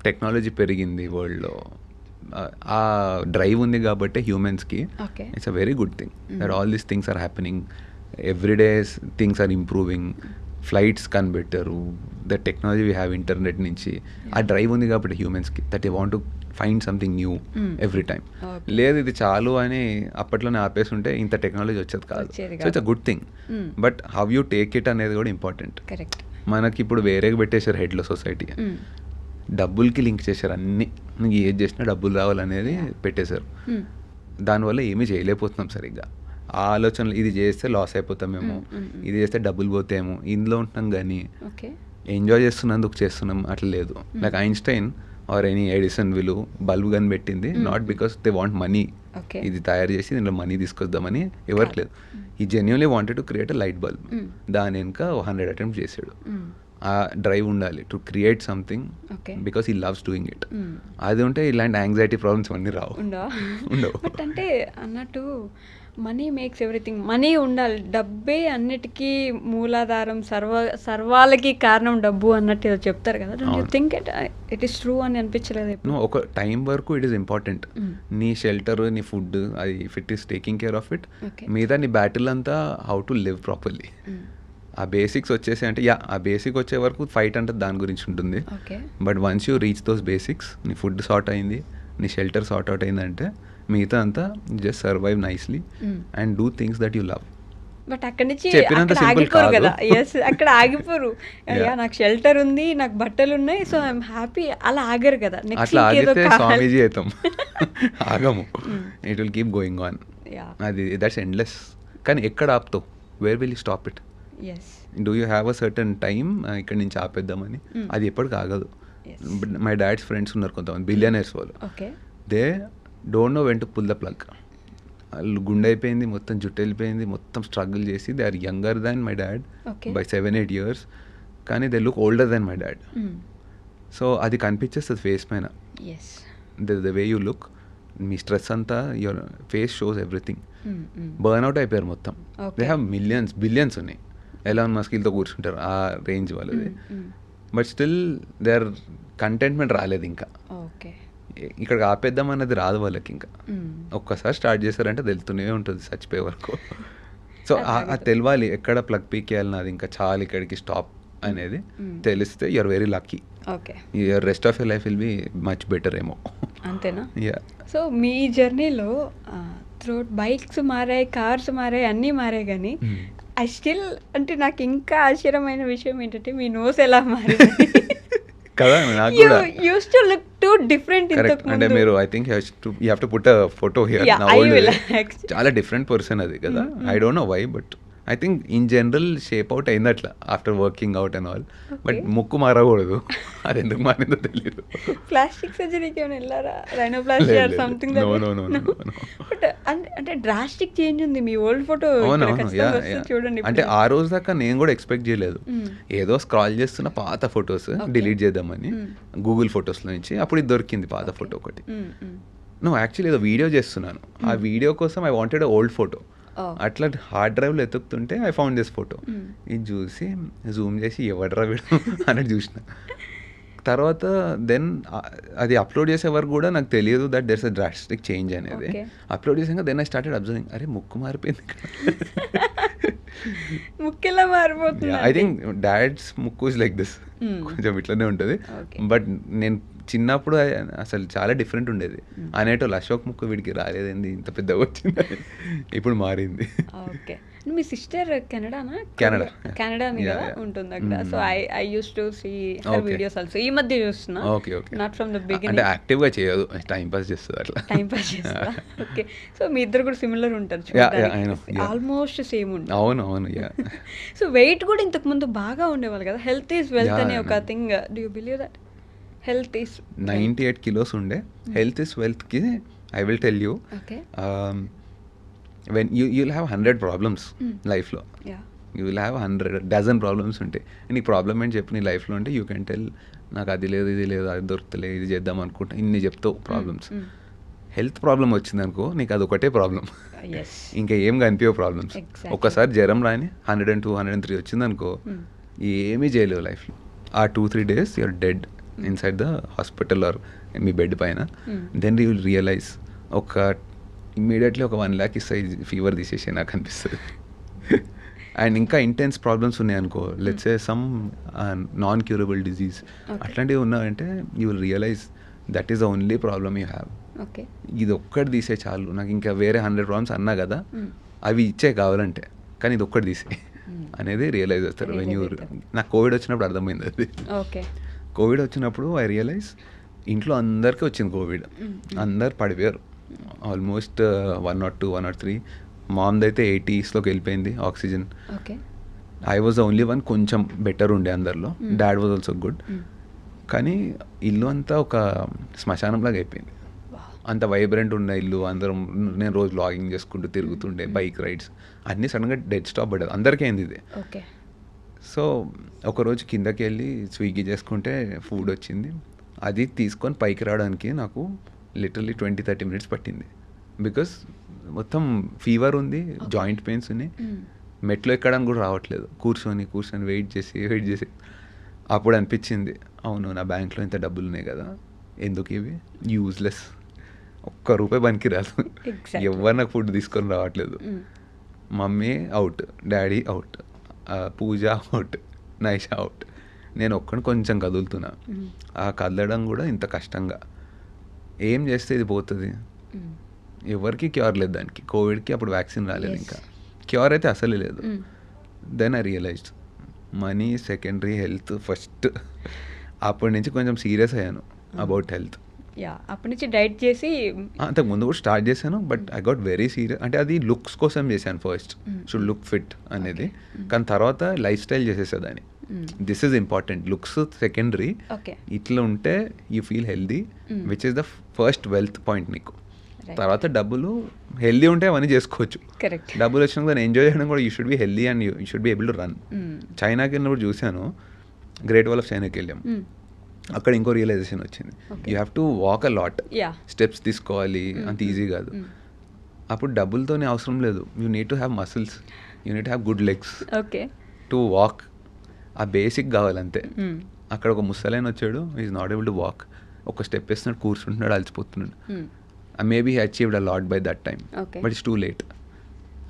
టెక్నాలజీ పెరిగింది వరల్డ్లో. ఆ డ్రైవ్ ఉంది కాబట్టి హ్యూమన్స్కి it's a very good thing that all these things are happening every day, things are improving, flights కనిపెట్టారు, the technology we have internet నుంచి. ఆ డ్రైవ్ ఉంది కాబట్టి హ్యూమన్స్కి that you want to find something new every time. లేదు ఇది చాలు అని అప్పట్లోనే ఆపేసి ఉంటే ఇంత టెక్నాలజీ వచ్చేది కాదు. So it's a good thing, but how you take it అనేది కూడా ఇంపార్టెంట్. కరెక్ట్. మనకి ఇప్పుడు వేరేగా పెట్టేశారు హెడ్లో సొసైటీ, డబ్బులకి లింక్ చేశారు అన్నీ, నీకు ఏది చేసినా డబ్బులు రావాలనేది పెట్టేశారు. దానివల్ల ఏమీ చేయలేకపోతున్నాం సరిగ్గా. ఆ ఆలోచనలు ఇది చేస్తే లాస్ అయిపోతామేమో, ఇది చేస్తే డబ్బులు పోతాయేమో, ఇందులో ఉంటున్నాం కానీ ఎంజాయ్ చేస్తున్నందుకు చేస్తున్నాం అట్లా లేదు. Like Einstein or any Edison వీళ్ళు బల్బ్ కనిపెట్టింది not because they want money, ఇది తయారు చేసి దీంట్లో మనీ తీసుకొద్దామని ఎవరికి లేదు. He genuinely wanted to create a light bulb, దాని వెనుక 100 అటెంప్ట్ చేసాడు. ఆ డ్రైవ్ ఉండాలి to create something because he loves doing it. అది ఉంటే ఇలాంటి యాంగ్జైటీ ప్రాబ్లమ్స్ అన్నీ రావు, ఉండవు. బట్ అంటే అన్నట్టు మనీ మేక్స్ ఎవ్రీథింగ్, మనీ ఉండాలి, డబ్బే అన్నిటికీ మూలాధారం, సర్వాలకి కారణం డబ్బు అన్నట్టు ఏదో చెప్తారు కదా. Don't you think it is true అని అనిపించలేదు? ఒక టైం వరకు ఇట్ ఈస్ ఇంపార్టెంట్. నీ షెల్టర్, నీ ఫుడ్, అది if it is taking care of it, మీద నీ బ్యాటిల్ అంతా హౌ టు లివ్ ప్రాపర్లీ. ఆ బేసిక్స్ వచ్చేసి అంటే ఆ బేసిక్ వచ్చే వరకు ఫైట్ అంటే దాని గురించి ఉంటుంది. But once you reach those basics, నీ ఫుడ్ సార్ట్ అయింది, నీ షెల్టర్ సార్ట్ అవుట్ అయిందంటే మిగతా అంతా just survive nicely and do things that you love. But అక్కడి నుంచి ఆగిపోరు కదా. ఎస్, అక్కడ ఆగిపోరు. అయ్యా నాకు షెల్టర్ ఉంది, నాకు బట్టలు ఉన్నాయి, సో ఐఎమ్ హ్యాపీ, అలా ఆగరు కదా. అట్లా ఆగితే స్వామీజీ అవుతాం, ఆగము. It will keep going on. అది దట్స్ ఎండ్లెస్. కానీ ఎక్కడ ఆపుతావు? Where will you stop it? Do you have a certain time ఇక్కడ నుంచి ఆపేద్దామని? అది ఎప్పటికి ఆగదు. మై డాడ్స్ ఫ్రెండ్స్ ఉన్నారు కొంతమంది బిలియనర్స్ వాళ్ళు, they don't know when to pull the plug. వాళ్ళు గుండె అయిపోయింది, మొత్తం జుట్టు వెళ్ళిపోయింది, మొత్తం స్ట్రగుల్ చేసి they are younger than my dad by 7-8 years, కానీ they look older than my dad. So అది కనిపించేస్తుంది ఫేస్ పైన, ద వే యూ లుక్, మీ స్ట్రెస్ అంతా your face shows everything. Burn out అయిపోయారు మొత్తం. దే హ్యావ్ మిలియన్స్ బిలియన్స్ ఉన్నాయి, ఎలాన్ మస్కిల్తో కూర్చుంటారు ఆ రేంజ్ వాళ్ళది. But still they are contentment రాలేదు ఇంకా. ఓకే. ఇక్కడికి ఆపేద్దాం అన్నది రాదు వాళ్ళకి ఇంకా. ఒక్కసారి స్టార్ట్ చేశారంటే తెలుస్తూనే ఉంటుంది చచ్చిపోయే వరకు. సో అది తెలియాలి ఎక్కడ ప్లగ్ పీకేయాలి నాది ఇంకా చాలు ఇక్కడికి స్టాప్ అనేది తెలిస్తే you're very lucky. Okay. Your rest of your life will be much better ఏమో. అంతేనా? యా. సో మీ జర్నీలో త్రూట్ బైక్స్ మారాయి, కార్స్ మారాయి, అన్నీ మారాయి, కానీ ఐ స్టిల్ అంటే నాకు ఇంకా ఆశ్చర్యమైన విషయం ఏంటంటే మీ నోస్ ఎలా మారింది కదా. నాకు కూడా use to look too different ఇంతకు ముందు. అంటే మీరు I think you have to put a photo here. చాలా డిఫరెంట్ పర్సన్ అది కదా. I don't know why but I think in general shape out అయింది అట్లా after working out and all. But ముక్కు మారకూడదు, అది ఎందుకు మారిందో తెలియదు. ప్లాస్టిక్ సర్జరీకి ఏమైనా వెళ్ళారా? Rhinoplasty or something. బట్ అంటే డ్రాస్టిక్ చేంజ్ ఉంది మీ ఓల్డ్ ఫోటో చూడండి. అంటే ఆ రోజు దాకా నేను కూడా ఎక్స్పెక్ట్ చేయలేదు. ఏదో స్క్రాల్ చేస్తున్న పాత ఫొటోస్ డిలీట్ చేద్దామని గూగుల్ ఫొటోస్ లో నుంచి అప్పుడు ఇది దొరికింది పాత ఫోటో ఒకటి. నువ్వు యాక్చువల్లీ ఏదో వీడియో చేస్తున్నాను, ఆ వీడియో కోసం ఐ వాంటెడ్ ఓల్డ్ ఫోటో. అట్లా హార్డ్ డ్రైవ్లో ఎత్తుకుతుంటే ఐ ఫౌండ్ దిస్ ఫోటో. ఇది చూసి జూమ్ చేసి ఎవడరా వీడు అన్నట్టు చూసిన. తర్వాత దెన్ అది అప్లోడ్ చేసే వరకు కూడా నాకు తెలియదు that there's a drastic change అనేది. అప్లోడ్ చేసాక దెన్ ఐ స్టార్టెడ్ అబ్జర్వింగ్, అరే ముక్కు మారిపోయింది ఇక్కడ. ముక్కు ఎలా మారిపోతుంది? ఐ థింక్ డాడ్స్ ముక్కు ఇస్ లైక్ దిస్, కొంచెం ఇట్లనే ఉంటుంది. బట్ నేను చిన్నప్పుడు అసలు చాలా డిఫరెంట్ ఉండేది. అనేటోళ్ళు అశోక్ ముక్కు వీడికి రాలేదండి ఇంత పెద్దగా వచ్చింది, ఇప్పుడు మారింది. ఓకే. మీ సిస్టర్ కెనడానా? కెనడా ఉంటుంది అక్కడ. So I use to see her videos also. ఈ మధ్య చూస్తున్నా. Okay okay. Not from the beginning. అంటే యాక్టివ్ గా చేయదు, టైం పాస్ చేస్తుంది అట్లా. టైం పాస్ చేస్తా. ఓకే. సో మీ ఇద్దరు కూడా సిమిలర్ ఉంటారు, ఆల్మోస్ట్ సేమ్ ఉంటుంది. అవును అవును. యా. సో వెయిట్ కూడా ఇంతకు ముందు బాగా ఉండేవాళ్ళు కదా. హెల్త్ ఈజ్ వెల్త్ అనే ఒక thing. Do you believe that? Health is 98 kilos ఉండే. హెల్త్ ఈస్ వెల్త్కి I will tell you, when you'll have 100 problems లైఫ్లో, you will have 100 dozen problems ఉంటాయి. నీకు ప్రాబ్లమ్ ఏంటి చెప్పు నీ లైఫ్లో అంటే యూ కెన్ టెల్ నాకు అది లేదు ఇది లేదు అది దొరుకుతలేదు ఇది చేద్దాం అనుకుంటా ఇన్ని చెప్తావు ప్రాబ్లమ్స్. హెల్త్ ప్రాబ్లం వచ్చింది అనుకో నీకు అది ఒకటే ప్రాబ్లం, ఇంకా ఏం కనిపించవు ప్రాబ్లమ్స్. ఒక్కసారి జ్వరం రాని 102 103 వచ్చింది అనుకో ఏమీ చేయలేవు లైఫ్లో. ఆ 2-3 days you're dead inside the hospital or మీ బెడ్ పైన. Then you will realise immediately ఒక 1 lakh ఇస్తాయి ఫీవర్ తీసేసి నాకు అనిపిస్తుంది. అండ్ ఇంకా ఇంటెన్స్ ప్రాబ్లమ్స్ ఉన్నాయనుకో, let's say some non curable disease అట్లాంటివి ఉన్నాయంటే you will realise that is the only problem you have. ఇది ఒక్కటి తీసే చాలు, నాకు ఇంకా వేరే 100 ప్రాబ్లమ్స్ అన్నా కదా అవి ఇచ్చే కావాలంటే, కానీ ఇది ఒక్కటి తీసే అనేది రియలైజ్ అవుతారు. వెన్ యూ నాకు కోవిడ్ వచ్చినప్పుడు అర్థమైంది అది. కోవిడ్ వచ్చినప్పుడు ఐ రియలైజ్ ఇంట్లో అందరికీ వచ్చింది కోవిడ్, అందరు పడిపోయారు ఆల్మోస్ట్ 102 103. మామ్ది అయితే 80sలోకి వెళ్ళిపోయింది oxygen. I was the only one కొంచెం బెటర్ ఉండే అందరిలో. Dad was also good. కానీ ఇల్లు అంతా ఒక శ్మశానంలాగా అయిపోయింది. అంత వైబ్రెంట్ ఉన్న ఇల్లు, అందరం నేను రోజు లాగింగ్ చేసుకుంటూ తిరుగుతుండే, బైక్ రైడ్స్ అన్నీ సడన్గా డెడ్ స్టాప్ పడ్డది. అందరికీ అయింది ఇది. సో ఒకరోజు కిందకి వెళ్ళి స్విగ్గీ చేసుకుంటే ఫుడ్ వచ్చింది, అది తీసుకొని పైకి రావడానికి నాకు లిటరలీ 20-30 minutes పట్టింది. బికాస్ మొత్తం ఫీవర్ ఉంది, జాయింట్ పెయిన్స్ ఉన్నాయి, మెట్లు ఎక్కడానికి కూడా రావట్లేదు. కూర్చొని వెయిట్ చేసి అప్పుడు అనిపించింది అవును నా బ్యాంక్లో ఇంత డబ్బులు ఉన్నాయి కదా, ఎందుకు ఇవి యూజ్లెస్, ₹1 పనికి రాదు, ఎవరు నాకు ఫుడ్ తీసుకొని రావట్లేదు. మమ్మీ అవుట్, డాడీ అవుట్, పూజ అవుట్, నైషా అవుట్, నేను ఒక్కడిని కొంచెం కదులుతున్నా. ఆ కదలడం కూడా ఇంత కష్టంగా, ఏం చేస్తే ఇది పోతుంది, ఎవరికి క్యూర్ లేదు దానికి. కోవిడ్కి అప్పుడు వ్యాక్సిన్ రాలేదు, ఇంకా క్యూర్ అయితే అసలే లేదు. Then I realised money secondary, health first. అప్పటి నుంచి కొంచెం సీరియస్ అయ్యాను అబౌట్ హెల్త్. అప్పటి నుంచి డైట్ చేసి అంతకు ముందు కూడా స్టార్ట్ చేశాను, but I got very serious. అంటే అది లుక్స్ కోసం చేశాను ఫస్ట్, షుడ్ లుక్ ఫిట్ అనేది, కానీ తర్వాత లైఫ్ స్టైల్ చేసేసేదాన్ని. This is important, looks secondary. ఇట్లా ఉంటే you feel healthy, which is the first wealth point నీకు. తర్వాత డబ్బులు హెల్దీ ఉంటే అవన్నీ చేసుకోవచ్చు. డబ్బులు వచ్చినాక దాన్ని ఎంజాయ్ చేయడం కూడా you should be healthy and you should be able to run. చైనాకి వెళ్ళినప్పుడు చూశాను, గ్రేట్ వాల్ ఆఫ్ చైనాకి వెళ్ళాం. అక్కడ ఇంకో రియలైజేషన్ వచ్చింది, you have to walk a lot, steps తీసుకోవాలి, అంత ఈజీ కాదు. అప్పుడు డబ్బులతోనే అవసరం లేదు, you need to have muscles, you need to have good legs. To walk, ఆ బేసిక్ కావాలంతే. అక్కడ ఒక ముసలైన వచ్చాడు, is not able to walk, ఒక స్టెప్ వేస్తున్నాడు, కూర్చుంటున్నాడు, అలసిపోతున్నాడు. Maybe he achieved a lot by that time, but it's too late.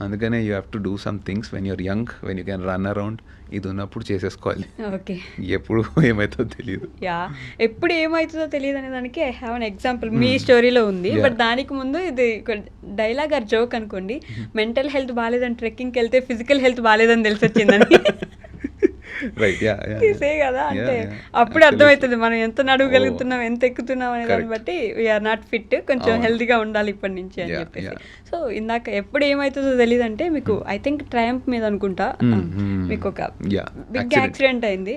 అందుకనే you have to do some things when your young, when you can run around. ఇది ఉన్నప్పుడు చేసేసుకోవాలి. ఓకే, ఎప్పుడు ఏమవుతుందో తెలియదు. యా, ఎప్పుడు ఏమవుతుందో తెలియదు అనే దానికి ఐ హ్యావ్ అన్ ఎగ్జాంపుల్ మీ స్టోరీలో ఉంది. బట్ దానికి ముందు ఇది డైలాగ్ ఆర్ జోక్ అనుకోండి, మెంటల్ హెల్త్ బాగాలేదని ట్రెక్కింగ్కి వెళ్తే ఫిజికల్ హెల్త్ బాగాలేదని తెలిసి వచ్చిందని. రైట్, యా తీసే కదా, అంటే అప్పుడు అర్థమవుతుంది మనం ఎంత నడవగలుగుతున్నాం, ఎంత ఎక్కుతున్నాం అనే దాన్ని బట్టి వీఆర్ నాట్ ఫిట్, కొంచెం హెల్తీగా ఉండాలి ఇప్పటి నుంచి అని చెప్పేసి. సో ఇందాక ఎప్పుడు ఏమవుతుందో తెలియదు అంటే మీకు ఐ థింక్ ట్రయంఫ్ మీద అనుకుంటా మీకు ఒక బిగ్ యాక్సిడెంట్ అయింది.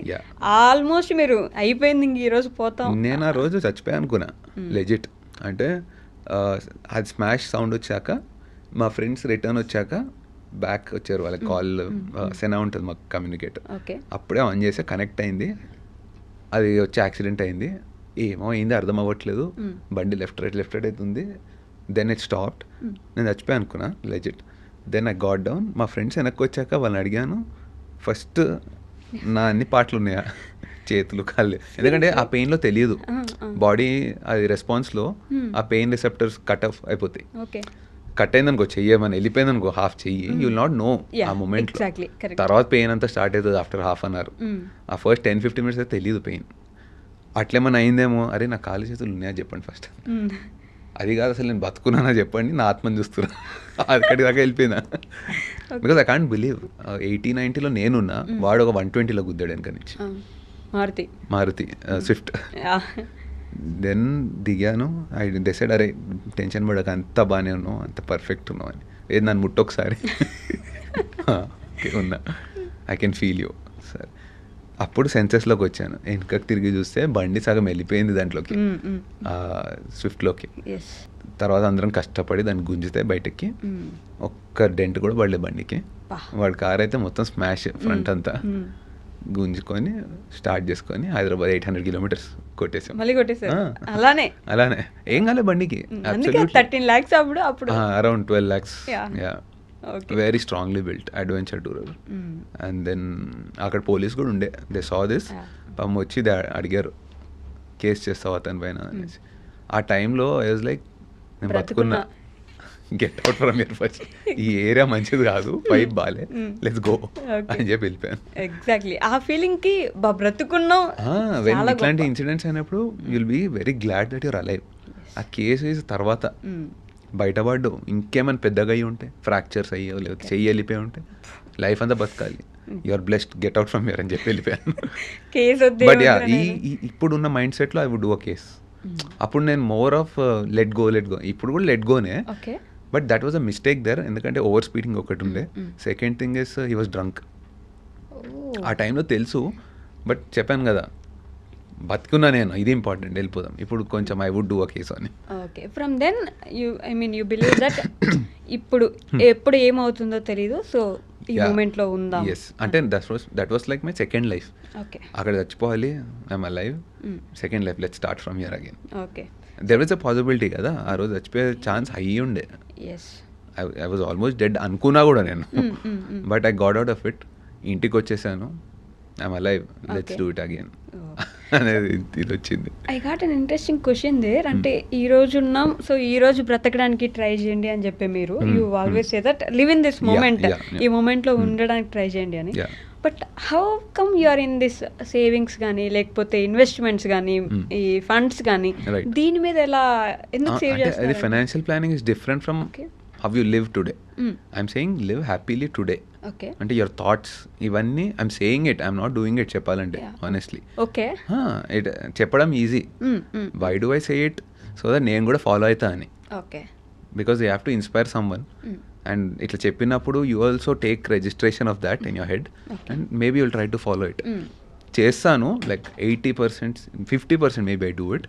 ఆల్మోస్ట్ మీరు అయిపోయింది, ఇంక ఈ రోజు పోతాం. నేను ఆ రోజు చచ్చిపోయా అనుకున్నా లెజిట్. అంటే అది స్మాష్ సౌండ్ వచ్చాక మా ఫ్రెండ్స్ రిటర్న్ వచ్చాక బ్యాక్ వచ్చారు, వాళ్ళకి కాల్ సెనా ఉంటుంది మాకు కమ్యూనికేటర్, అప్పుడే ఆన్ చేసి కనెక్ట్ అయింది, అది వచ్చి యాక్సిడెంట్ అయింది. ఏమో అయింది అర్థం అవ్వట్లేదు, బండి లెఫ్ట్ రైట్ అవుతుంది. దెన్ ఇట్ స్టాప్డ్, నేను చచ్చిపోయా అనుకున్నా legit. Then I got down, మా ఫ్రెండ్స్ వెనక్కి వచ్చాక వాళ్ళని అడిగాను, ఫస్ట్ నా అన్ని పాటలు ఉన్నాయా, చేతులు కాళ్ళు, ఎందుకంటే ఆ పెయిన్లో తెలియదు, బాడీ అది రెస్పాన్స్లో ఆ పెయిన్ రిసెప్టర్స్ కట్ ఆఫ్ అయిపోతాయి. కట్ అయిందనుకో, చెయ్యమని వెళ్ళిపోయిందనుకో హాఫ్ చెయ్యి, యూ విల్ నాట్ నో ఆ మూమెంట్. తర్వాత పెయిన్ అంతా స్టార్ట్ అవుతుంది ఆఫ్టర్ హాఫ్ అన్ అవర్. ఆ ఫస్ట్ 10-15 minutes అయితే తెలియదు పెయిన్. అట్లేమన్నా అయిందేమో, అరే నా కాలు చేతులు ఉన్నాయా చెప్పండి ఫస్ట్, అది కాదు అసలు నేను బతుకున్నానా చెప్పండి, నా ఆత్మని చూస్తున్నా, అక్కడి దాకా వెళ్ళిపోయినా. బికాస్ ఐ కాంట్ బిలీవ్ 80-90లో నేనున్నా, వాడు ఒక 120లో గుద్దాడు వెనక నుంచి, మారుతి స్విఫ్ట్. దెన్ దిగాను, ఐ డిసైడ్ అరే టెన్షన్ పడక, అంత బాగానే ఉన్నావు, అంత పర్ఫెక్ట్ ఉన్నావు అని. ఏది నన్ను ముట్టొకసారి ఉన్నా, I can feel you sir. అప్పుడు సెన్సెస్లోకి వచ్చాను, వెనకకి తిరిగి చూస్తే బండి సగం వెళ్ళిపోయింది దాంట్లోకి, స్విఫ్ట్లోకి. తర్వాత అందరం కష్టపడి దాన్ని గుంజితే బయటకి, ఒక్క డెంట్ కూడా పడలేదు బండికి. వాడి కార్ అయితే మొత్తం స్మాష్, ఫ్రంట్ అంతా గుంజుకొని స్టార్ట్ చేసుకొని హైదరాబాద్ 800 kilometers కొట్టేసాం. అలానే ఏం కాలే బండికి, అప్పుడు around 12 lakhs. Very strongly built adventure tourer. And then అక్కడ పోలీస్ కూడా ఉండే, దే సా దిస్, పాపం వచ్చి అడిగారు కేసు చేస్తావు అతని పైన అనేసి. ఆ టైంలో ఐ వాజ్ లైక్, నేను బతుకున్నా, get out from here first, ఈ ఏరియా మంచిది కాదు, పైప్ బాలే, లెట్స్ గో అని చెప్పి వెళ్ళిపోయాను. ఎగ్జాక్ట్లీ ఆ ఫీలింగ్ కి బ్రతుకున్నాం. ఇట్లాంటి ఇన్సిడెంట్స్ అయినప్పుడు you'll be very glad that your alive. ఆ కేసు వేసి తర్వాత బయటపడ్డు, ఇంకేమైనా పెద్దగా అయ్యి ఉంటే, ఫ్రాక్చర్స్ అయ్యో లేకపోతే చెయ్యి వెళ్ళిపోయి ఉంటే, లైఫ్ అంతా బతకాలి, your blessed, get out from here అని చెప్పి వెళ్ళిపోయాను. బట్ యా, ఇప్పుడున్న మైండ్ సెట్లో I would do a case. అప్పుడు నేను మోర్ ఆఫ్ లెట్ గో, ఇప్పుడు కూడా లెట్ గోనే, but that was a mistake there. ఎందుకంటే ఓవర్ స్పీడింగ్ ఒకటి ఉండే, second thing is he was drunk. ఆ టైంలో తెలుసు, బట్ చెప్పాను కదా బతుకున్నా నేను, ఇది ఇంపార్టెంట్, వెళ్ళిపోదాం. ఇప్పుడు కొంచెం I would do a case అని. Okay, from then you believe that ఇప్పుడు ఎప్పుడు ఏమవుతుందో తెలీదు, సో ఈ మూమెంట్లో ఉందా. ఎస్, అంటే that was like my second life. అక్కడ చచ్చిపోవాలి, I'm alive, second life, let's start from here again. There was a possibility కదా, ఆ రోజు చచ్చిపోయే ఛాన్స్ హై ఉండే. ఐ వాజ్ ఆల్మోస్ట్ డెడ్ అనుకున్నా కూడా నేను, but I got out of it. ఇంటికి వచ్చేసాను, I'm alive, let's do it again అనేది ఇది వచ్చింది. I got an interesting question there. అంటే ఈ రోజు ఉన్నాం, సో ఈ రోజు బ్రతకడానికి ట్రై చేయండి అని చెప్పి మీరు, you always say that live in this moment, ఈ మూమెంట్లో ఉండడానికి ట్రై చేయండి అని. But how come you are in this savings కానీ, లేకపోతే ఇన్వెస్ట్మెంట్స్ కానీ, ఈ ఫండ్స్ కానీ, దీని మీద ఎలా ఎందుకు సేవ్ చేస్తారు? అది financial planning is different from how you live today. I'm saying live happily today. అంటే యువర్ థాట్స్ ఇవన్నీ, I'm saying it, I'm not doing it చెప్పాలంటే ఆనెస్ట్లీ. ఇట్ చెప్పడం easy, why do I say it, so that నేను కూడా ఫాలో అవుతా అని. Because you have to inspire someone. And ఇట్లా చెప్పినప్పుడు you also take registration of that in your head, and maybe you'll try to follow it. చేస్తాను like 80%, 50% maybe I do it,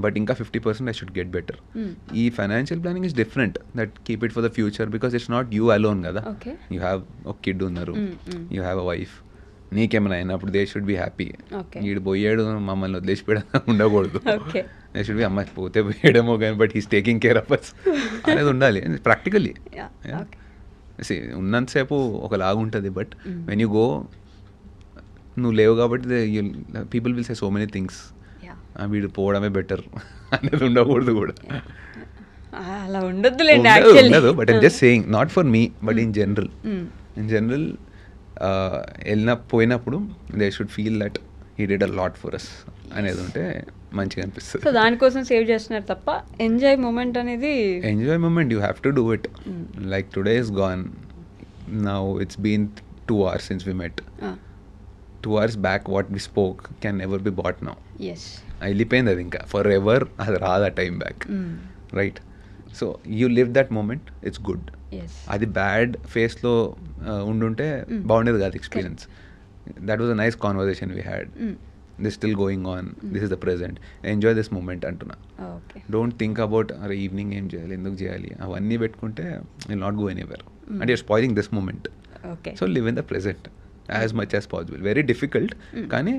but ఇంకా 50% ఐ షుడ్ గెట్ బెటర్. ఈ financial planning is different, that keep it for the future, because it's not you alone కదా. యూ హ్యావ్ ఒక కిడ్ ఉన్నారు, యూ హ్యావ్ అ వైఫ్, నీకేమైనా అయినప్పుడు దే షుడ్ బి హ్యాపీ. వీడు పోయాడు మమ్మల్ని వదిలేసిపోయాడు ఉండకూడదు, దే షుడ్ బి అమ్మాయి పోతే పోయాడేమో కానీ but he's taking care of us అనేది ఉండాలి ప్రాక్టికల్లీ. ఉన్నంతసేపు ఒకలాగా ఉంటుంది, బట్ వెన్ యూ గో నువ్వు లేవు కాబట్టి people will say so many things, వీడు పోవడమే బెటర్ అనేది ఉండకూడదు కూడా. అలా ఉండొద్దులేండి యాక్చువల్లీ. ఉండదు, but I'm just saying, not for me but in general పోయినప్పుడు they should feel that he did a lot for us అనేది ఉంటే మంచిగా అనిపిస్తుంది. సో దానికోసం సేవ్ చేస్తున్నారు తప్ప ఎంజాయ్ మూమెంట్ అనేది enjoy moment you have to do it. Like today is gone, now it's been 2 hours since we met. 2 hours back what we spoke can never be bought now. Yes వెళ్ళిపోయింది అది, ఇంకా ఫర్ ఎవర్ అది రాదు ఆ time back, right? So you live that moment, it's good. Yes అది బ్యాడ్ ఫేస్లో ఉండుంటే బాగుండేది కాదు experience. That was a nice conversation we had. This still going on, this is the present, enjoy this moment అంటున్నా. ఓకే. డోంట్ థింక్ అబౌట్ అరే ఈవినింగ్ ఏం చేయాలి, ఎందుకు చేయాలి, అవన్నీ పెట్టుకుంటే will not go anywhere and you're spoiling this moment. Okay. So live in the present as much as possible. Very difficult, కానీ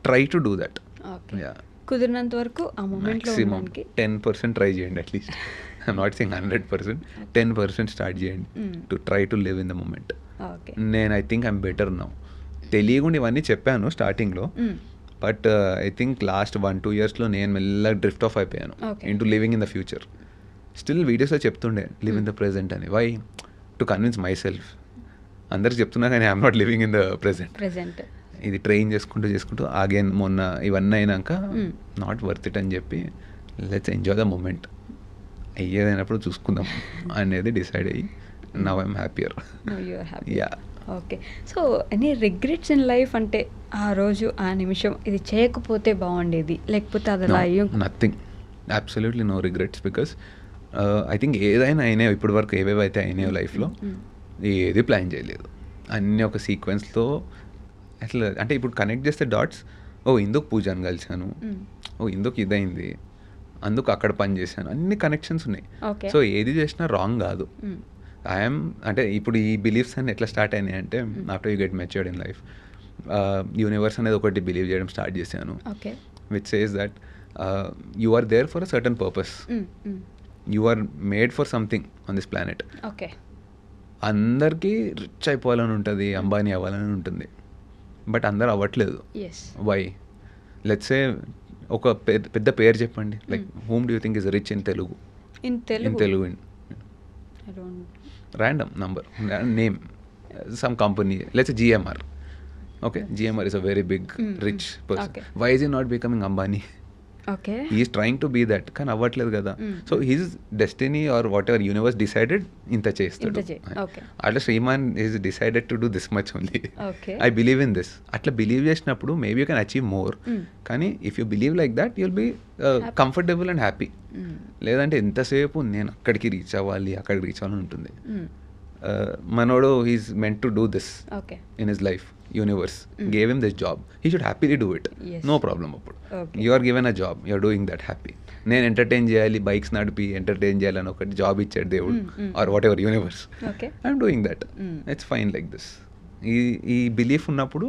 try to do that. Okay. కుదిరినంత వరకు ఆ మూమెంట్లో మ్యాక్సిమం ఉండడానికి 10% ట్రై చేయండి at least. I'm not saying 100%, 10% start చేయండి to try to live in the moment. Okay. నేను I think I'm better now. తెలియకుండా ఇవన్నీ చెప్పాను స్టార్టింగ్లో, బట్ ఐ థింక్ లాస్ట్ 1-2 yearsలో నేను మెల్లగా డ్రిఫ్ట్ ఆఫ్ అయిపోయాను into living in the future. Still వీడియోస్లో చెప్తుండే లివ్ ఇన్ ద ప్రెజెంట్ అని. Why? To convince myself. అందరికి చెప్తున్నా కానీ I'm not living in the present. ఇది ట్రైన్ చేసుకుంటూ అగైన్ మొన్న ఇవన్నీ అయినాక నాట్ వర్త్ ఇట్ అని చెప్పి లెట్స్ ఎంజాయ్ ద మూమెంట్, అయ్యేదైనప్పుడు చూసుకుందాం అనేది డిసైడ్ అయ్యి now I'm happier. Yeah. Okay. So any regrets in life? అంటే ఆ రోజు ఆ నిమిషం ఇది చేయకపోతే బాగుండేది, లేకపోతే అది అలా అయ్యో. Nothing, absolutely no regrets. Because I think ఏదైనా అయినాయో ఇప్పటి వరకు, ఏవేవైతే అయినాయో లైఫ్లో ఏది ప్లాన్ చేయలేదు, అన్నీ ఒక సీక్వెన్స్లో. అట్లా అంటే ఇప్పుడు కనెక్ట్ చేస్తే డాట్స్, ఓ ఇందుకు పూజను కలిశాను, ఓ ఇందుకు ఇదైంది, అందుకు అక్కడ పని చేశాను, అన్ని కనెక్షన్స్ ఉన్నాయి. సో ఏది చేసినా రాంగ్ కాదు. ఐఎమ్ అంటే ఇప్పుడు ఈ బిలీఫ్స్ అన్ని ఎట్లా స్టార్ట్ అయినాయి అంటే after you get matured in life, universe అనేది ఒకటి బిలీవ్ చేయడం స్టార్ట్ చేశాను, which says that you are there for a certain purpose, you are made for something on this planet. Okay. అందరికీ రిచ్ అయిపోవాలని ఉంటుంది, అంబానీ అవ్వాలని ఉంటుంది, బట్ అందరు అవ్వట్లేదు. వై? లెట్స్ సే ఒక పెద్ద పేరు చెప్పండి, like whom do you think is rich in Telugu? In Telugu random number, name some company, let's say GMR. Okay, GMR is a very big rich person. Okay. Why is he not becoming Ambani? Okay, he is trying to be that, కానీ అవ్వట్లేదు కదా. So his destiny or whatever universe decided ఇంత చేస్తాడు. Okay, అట్లా Shriman is decided to do this much only. Okay, I believe in this. అట్లా బిలీవ్ చేసినప్పుడు maybe you can achieve more. కానీ if you believe like that you'll be comfortable and happy. లేదంటే ఎంతసేపు నేను అక్కడికి రీచ్ అవ్వాలి ఉంటుంది. మనోడు he's meant to do this in his life. Universe gave him this job, he should happily do it, no problem. అప్పుడు you are given a job, you are doing that happy. నేను ఎంటర్టైన్ చేయాలి, బైక్స్ నడిపి ఎంటర్టైన్ చేయాలని ఒకటి జాబ్ ఇచ్చాడు దేవుడు or whatever universe, I'm doing that, it's fine like this. ఈ బిలీఫ్ ఉన్నప్పుడు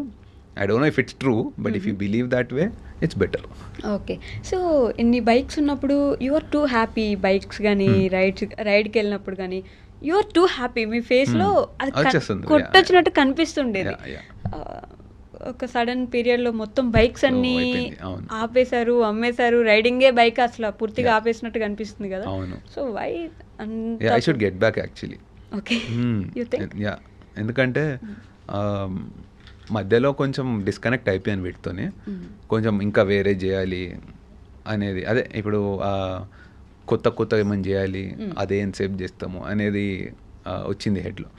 I don't know if it's true, but if you believe that way, it's better. Okay. So ఇన్ని బైక్స్ ఉన్నప్పుడు you are too happy, bikes కానీ రైడ్కి వెళ్ళినప్పుడు కానీ యు ఆర్ టూ హ్యాపీ, మీ ఫేస్లో అది కొట్టొచ్చినట్టు కనిపిస్తుండేది. ఒక సడన్ పీరియడ్లో మొత్తం బైక్స్ అన్నీ ఆపేశారు, అమ్మేశారు, రైడింగే బైక్ అసలు పూర్తిగా ఆపేసినట్టు కనిపిస్తుంది కదా. So why? I should get back actually. Okay, you think? Yeah, ఎందుకంటే మధ్యలో కొంచెం డిస్కనెక్ట్ అయిపోయాను వీటితోనే. కొంచెం ఇంకా వేరే చేయాలి అనేది, అదే ఇప్పుడు కొత్త ఏమైనా చేయాలి, అదే ఎంతసేపు చేస్తాము అనేది వచ్చింది హెడ్లో.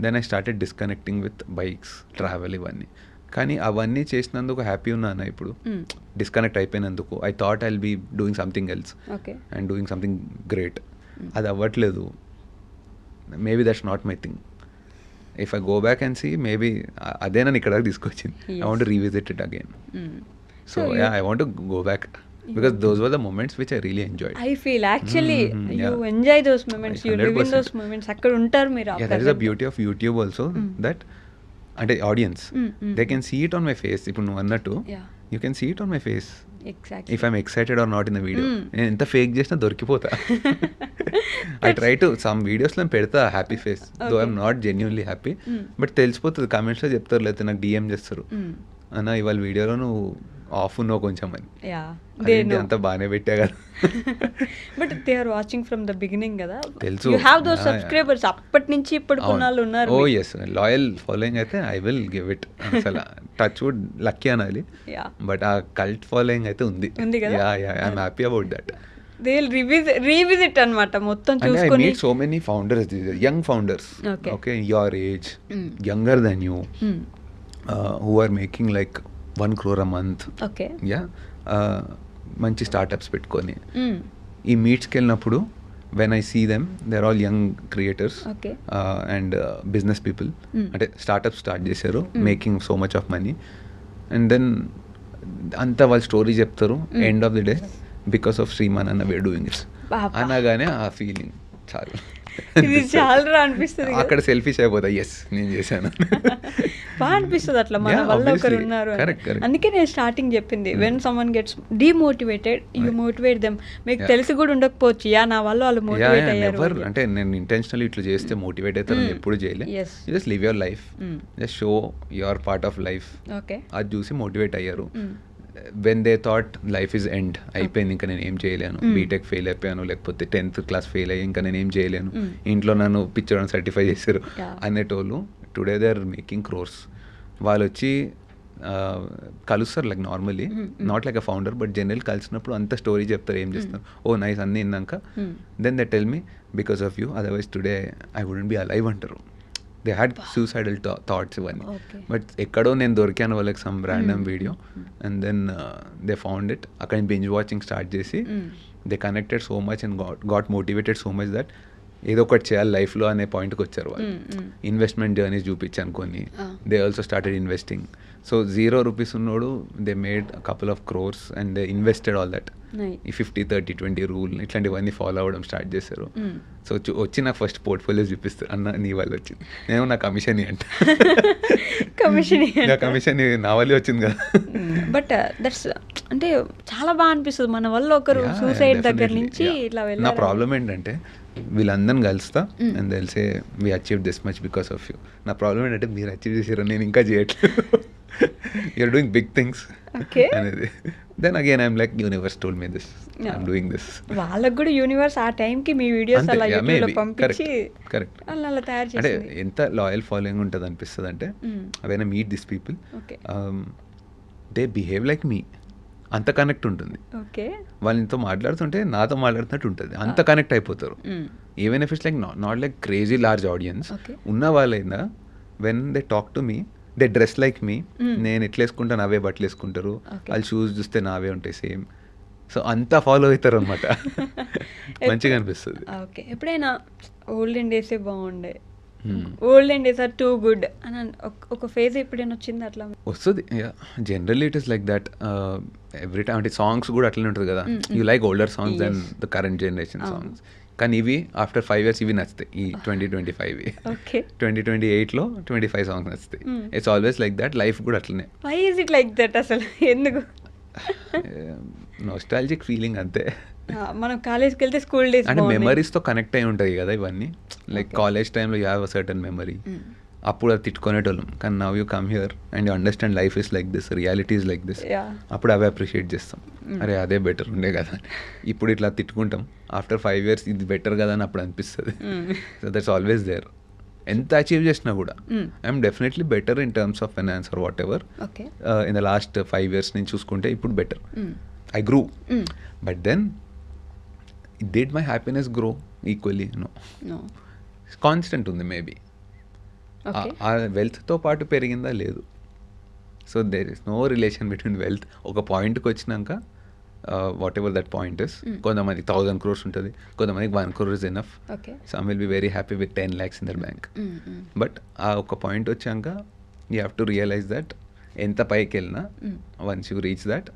Then I started disconnecting with bikes, travel, ఇవన్నీ. కానీ అవన్నీ చేసినందుకు హ్యాపీ ఉన్నాను ఇప్పుడు, డిస్కనెక్ట్ అయిపోయినందుకు. I thought I will be doing something else and doing something great. అది అవ్వట్లేదు. Maybe that's not my thing. If I go back and see, maybe అదే నన్ను ఇక్కడ తీసుకొచ్చింది. I want to revisit it again. So yeah, I want to go back because those were the moments which I really enjoyed. I feel actually you enjoy those moments, you live in those moments. అక్కడ ఉంటారు మీరు. Yeah, that is the beauty of YouTube also, that అంటే audience they can see it on my face. ఇప్పుడు నువ్వు అన్నట్టు you can see it on my face. Exactly. If I'm excited or not in the video. నేను ఎంత ఫేక్ చేసినా దొరికిపోతా. ఐ ట్రై టు సమ్ వీడియోస్లో పెడతా happy face, though I'm not genuinely happy, but తెలిసిపోతుంది. కామెంట్స్లో చెప్తారు, లేకపోతే నాకు డిఎం చేస్తారు, అన్న ఇవాళ వీడియోలో నువ్వు ఆఫ్ ఉన్నావు కొంచెం అని. అంతా బాగానే పెట్టా కదా. But they are watching from the beginning కదా, తెలుసు. యు హావ్ దోస్ సబ్స్క్రైబర్స్ అప్పటి నుంచి ఇప్పటి కొన్నాళ్ళు ఉన్నారు. ఓ ఎస్, లాయల్ ఫాలోయింగ్ అయితే ఐ విల్ గివ్ ఇట్. అసలు టచ్ వుడ్ లక్కీ అనాలి, బట్ ఆ కల్ట్ ఫాలోయింగ్ అయితే ఉంది కదా. I'm happy about that. They revisit అన్నమాట మొత్తం చూసుకొని. So many founders, young founders, okay, your age, younger then you, who are making like 1 crore a month. Okay, yeah, మంచి స్టార్టప్స్ పెట్టుకొని ఈ మీట్స్కి వెళ్ళినప్పుడు when I see them, they are all young creators and business people. అంటే స్టార్టప్ స్టార్ట్ చేశారు, making so much of money, and then అంతా వాళ్ళ స్టోరీ చెప్తారు. End of the day, because of Shriman అన్న వేర్ డూయింగ్ ఇట్స్ అనగానే ఆ ఫీలింగ్ చాలు. ఇది చాలా అనిపిస్తుంది. అక్కడ సెల్ఫీస్ అయిపోతాయి, ఎస్ నేను చేశాను, బాగా అనిపిస్తుంది అట్లా మన వల్ల ఒకరు ఉన్నారు. అందుకే నేను స్టార్టింగ్ చెప్పింది, when someone gets demotivated you motivate them. మీకు తెలిసి కూడా ఉండకపోవచ్చు, యా నా వల్ల వాళ్ళు మోటివేట్ అయ్యారు. అంటే నేను ఇంటెన్షనల్లీ ఇట్లా చేస్తే మోటివేట్ అవుతారని ఎప్పుడు చేయలేదు. Just live your life, just show your part of life. అది చూసి మోటివేట్ అయ్యారు. When they thought life is end, అయిపోయింది, ఇంకా నేను ఏం చేయలేను, బీటెక్ ఫెయిల్ అయిపోయాను, లేకపోతే 10th class ఫెయిల్ అయ్యి ఇంకా నేను ఏం చేయలేను, ఇంట్లో నన్ను పిచ్చోడని సర్టిఫై చేశారు అనేటోళ్ళు, today they are making crores. వాళ్ళు వచ్చి కలుస్తారు like normally, not like a founder, but general కలిసినప్పుడు అంత స్టోరీ చెప్తారు, ఏం చేస్తారు, ఓ నైస్ అన్నీ విన్నాక then they tell me because of you, otherwise today I wouldn't be alive అంటారు. దే హ్యాడ్ సూసైడల్ థాట్స్ ఇవన్నీ, బట్ ఎక్కడో నేను దొరికాను వాళ్ళకి some random video, and then they found it. అక్కడ బింజ్ వాచింగ్ స్టార్ట్ చేసి they connected so much and got motivated so much that ఏదో ఒకటి చేయాలి లైఫ్లో అనే పాయింట్కి వచ్చారు వాళ్ళు. ఇన్వెస్ట్మెంట్ జర్నీస్ చూపించాను కొన్ని, they also started investing. So 0 rupees ఉన్నోడు they made a couple of crores and they invested all that. ఈ 50-30-20 రూల్ ఇట్లాంటివన్నీ ఫాలో అవ్వడం స్టార్ట్ చేశారు. సో వచ్చి నాకు ఫస్ట్ పోర్ట్ఫోలియోస్ చూపిస్తారు, అన్న నీ వల్ల వచ్చింది, నేను నా కమిషన్ అంట, కమిషన్ నా వల్లే వచ్చింది కదా. బట్ దట్స్ అంటే చాలా బాగా అనిపిస్తుంది, మన వల్ల ఒకరు సూసైడ్ దగ్గర నుంచి ఇట్లా వెళ్ళారు. నా ప్రాబ్లం ఏంటంటే వీళ్ళందరిని కలుస్తా అండ్ తెలిసే we achieve this much because of you. నా ప్రాబ్లం ఏంటంటే మీరు అచీవ్ చేసారు, నేను ఇంకా చేయట్లేదు, యూఆర్ డూయింగ్ బిగ్ థింగ్స్ అనేది. Then again I'm like universe told me this, I'm doing this. వాళ్ళకి కూడా యూనివర్స్ ఆ టైంకి మీ వీడియోస్ అలా యూట్యూబ్లో పంపించి కరెక్ట్ అలా తయారు చేసి, అంటే ఎంత లాయల్ ఫాలోయింగ్ ఉంటుంది అనిపిస్తుంది అంటే when I meet this people they behave like me, అంత కనెక్ట్ ఉంటుంది. వాళ్ళతో మాట్లాడుతుంటే నాతో మాట్లాడుతున్నట్టు ఉంటుంది, అంత కనెక్ట్ అయిపోతారు. Even if it's like not like crazy large audience ఉన్న వాళ్ళైనా when they talk to me they dress like me, నేను ఎట్లా వేసుకుంటా నావే బట్టలు వేసుకుంటారు, వాళ్ళు షూస్ చూస్తే నావే ఉంటాయి సేమ్. సో అంతా ఫాలో అవుతారు అనమాట, మంచిగా అనిపిస్తుంది. ఓకే, ఎప్పుడైనా ఓల్డెన్ డేసే బాగుండే, olden days are too good అని ఒక ఫేజ్ ఎప్పుడైనా వచ్చింది అట్లా? వస్తుంది, generally it is like that every time. అంటే సాంగ్స్ కూడా అట్లనే ఉంటుంది కదా, you like older songs then the current generation songs. కానీ ఇవి ఆఫ్టర్ 5 years ఇవి నచ్చుతాయి. ఈ 2025 2028లో 25 సాంగ్స్ నచ్చుతాయి. It's always like that, life కూడా అట్లనే. Why is it like that అసలు, ఎందుకు? నోస్టాల్జిక్ ఫీలింగ్ అంతే. మనం కాలేజ్కి వెళ్తే స్కూల్ డేస్ అంటే మెమరీస్తో కనెక్ట్ అయి ఉంటాయి కదా ఇవన్నీ. లైక్ కాలేజ్ టైంలో you have a certain memory, అప్పుడు అది తిట్టుకునేటోళ్ళం. కానీ now you come here and you understand life is like this, reality is like this. అప్పుడు అవి అప్రిషియేట్ చేస్తాం, అరే అదే బెటర్ ఉండే కదా. ఇప్పుడు ఇట్లా తిట్టుకుంటాం, ఆఫ్టర్ 5 years ఇది బెటర్ కదా అని అప్పుడు అనిపిస్తుంది. So that's always there. ఎంత అచీవ్ చేసినా కూడా I'm definitely better in terms of finance or whatever. In the last 5 years నుంచి చూసుకుంటే ఇప్పుడు better, I grew. But then did my happiness grow equally? No. Constant ఉంది మేబీ. ఆ వెల్త్తో పాటు పెరిగిందా? లేదు. So there is no relation between wealth. ఒక పాయింట్కి వచ్చినాక what ever that point is, కొంతమందికి 1000 crores ఉంటుంది, కొంతమందికి 1 crore is enough. Some will be very happy with 10 lakhs in their bank. But ఆ ఒక పాయింట్ వచ్చాక you have to realise that ఎంత పైకి వెళ్ళినా once you reach that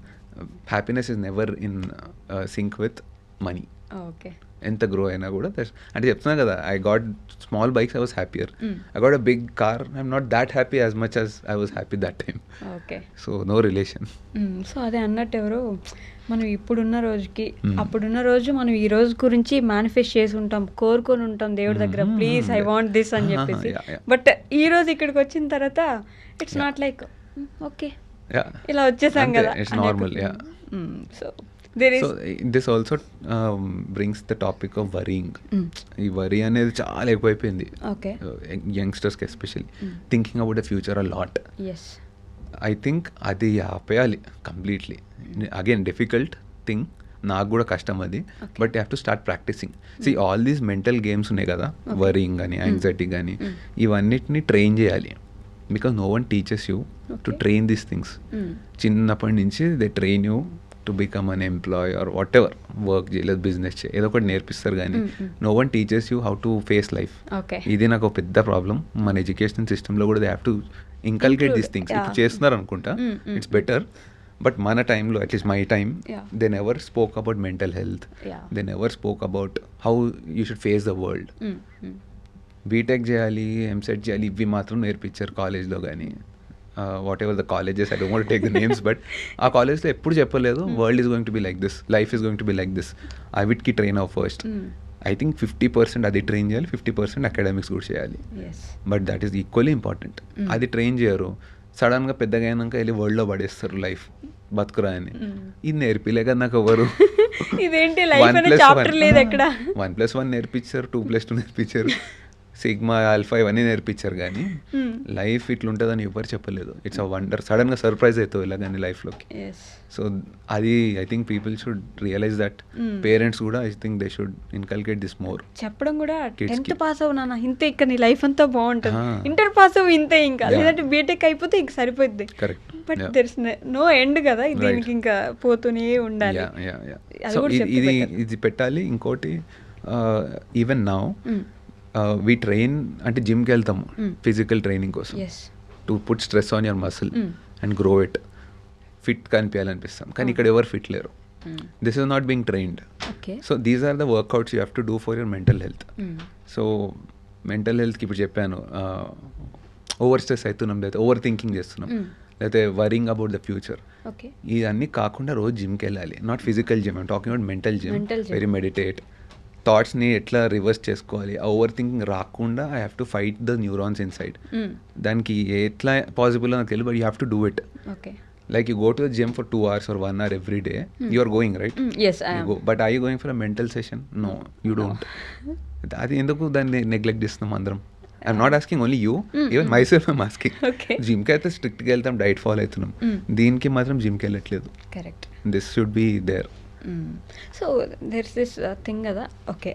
happiness is never in sync with money. ఎంత గ్రో అయినా కూడా అంటే చెప్తున్నా కదా, I got small bikes, I was happier. I got a big car, I'm not that happy as much as I was happy that time. Okay. So no relation. So అదే అన్నట్టు ఎవరు మనం ఇప్పుడున్న రోజుకి అప్పుడున్న రోజు మనం ఈ రోజు గురించి మేనిఫెస్ట్ చేసి ఉంటాం, కోరుకొని ఉంటాం దేవుడి దగ్గర, ప్లీజ్ ఐ వాంట్ దిస్ అని చెప్పేసి. బట్ ఈ రోజు ఇక్కడికి వచ్చిన తర్వాత ఇట్స్ నాట్ లైక్ ఓకే ఇలా వచ్చేసాం కదా, it's normal. So this also brings the topic of worrying. ఈ వరీ అనేది చాలా ఎక్కువైపోయింది యంగ్స్టర్స్కి, especially thinking about the future a lot. I think అది ఆపేయాలి కంప్లీట్లీ. అగైన్ డిఫికల్ట్ థింగ్, నాకు కూడా కష్టం అది, but you have to start practising. See all these mental games ఉన్నాయి కదా, వరీయింగ్ కానీ యాంగ్జైటీ కానీ, ఇవన్నిటిని ట్రైన్ చేయాలి. Because no one teaches you to train these things. చిన్నప్పటి నుంచి they train you to become an employee or whatever, work చేయలేదు, బిజినెస్ చేయ, ఏదో ఒకటి నేర్పిస్తారు కానీ no one teaches you how to face life. ఇది నాకు ఒక పెద్ద ప్రాబ్లం. మన ఎడ్యుకేషన్ సిస్టంలో కూడా they have to inculcate these things. ఇప్పుడు చేస్తున్నారు అనుకుంటా, ఇట్స్ బెటర్. బట్ మన టైంలో, at least my time, they never spoke about mental health, they never spoke about how you should face the world. BTech చేయాలి, ఎంసెట్ చేయాలి, ఇవి మాత్రం నేర్పించారు కాలేజ్లో కానీ, whatever the colleges, I don't want to take the names, but ఆ కాలేజ్లో ఎప్పుడు చెప్పలేదు world is going to be like this, life is going to be like this. అవిట్కి ట్రైన్ అవ్వ ఫస్ట్. ఐ థింక్ 50% అది ట్రైన్ చేయాలి, 50% అకాడమిక్స్ కూడా చేయాలి. But that is equally important. అది ట్రైన్ చేయరు, సడన్గా పెద్దగా అయినాక వెళ్ళి వరల్డ్లో పడేస్తారు లైఫ్ బతుకురా అని. ఇది నేర్పిలే కదా నాకు ఎవరు. 1+1 నేర్పించారు, 2+2 నేర్పించారు, సిగ్మా ఆల్ఫా ఇవన్నీ నేర్పించారు, కానీ లైఫ్ ఇట్లుంటుందని ఎవరు చెప్పలేదు. It's a wonder. సడన్గా సర్ప్రైజ్ అవుతావు ఇలా కానీ లైఫ్లోకి. సో అది I think people should realise that. Parents కూడా I think they should inculcate this more. చెప్పడం కూడా 10th పాస్ అవ్వు నాన్న ఇంతే, ఇంకా నీ లైఫ్ అంతా బాగుంటుంది, ఇంటర్ పాస్ అవ్వు ఇంతే, ఇంకా లేదంటే బీటెక్ అయిపోతే ఇంక సరిపోద్ది. Correct. But there is no end కదా, దీనికి ఇంకా పోతూనే ఉండాలి. ఇది పెట్టాలి. ఇంకోటి, ఈవెన్ నౌ వీ ట్రైన్ అంటే జిమ్కి వెళ్తాము ఫిజికల్ ట్రైనింగ్ కోసం, to put stress on your muscle and grow it, fit కనిపించాలనిపిస్తాం, కానీ ఇక్కడ ఎవరు ఫిట్ లేరు. This is not being trained. So these are the workouts you have to do for your mental health. So mental హెల్త్కి ఇప్పుడు చెప్పాను, ఓవర్ స్ట్రెస్ అవుతున్నాం, లేదా ఓవర్ థింకింగ్ చేస్తున్నాం, లేకపోతే వరింగ్ అబౌట్ ద ఫ్యూచర్, ఇవన్నీ కాకుండా రోజు జిమ్కి వెళ్ళాలి. Not physical gym, I'm talking about mental gym. Very meditate, థాట్స్ని ఎట్లా రివర్స్ చేసుకోవాలి, ఓవర్ థింకింగ్ రాకుండా I have to fight the neurons inside. దానికి ఎట్లా పాసిబుల్ నాకు తెలియదు, but you have to do it. Like you go to the gym for 2 hours or 1 hour every day, you are going, right? Yes, I am. Go. But are you going for a mental session? No, you don't. అది ఎందుకు దాన్ని నెగ్లెక్ట్ చేస్తున్నాం అందరం? I'm not asking only you, even my self I'm asking. జిమ్కి అయితే స్ట్రిక్ట్గా వెళ్తాం, డైట్ ఫాలో అవుతున్నాం, దీనికి మాత్రం జిమ్కి వెళ్ళట్లేదు. Correct. This should be there. So there is this thing కదా, ఓకే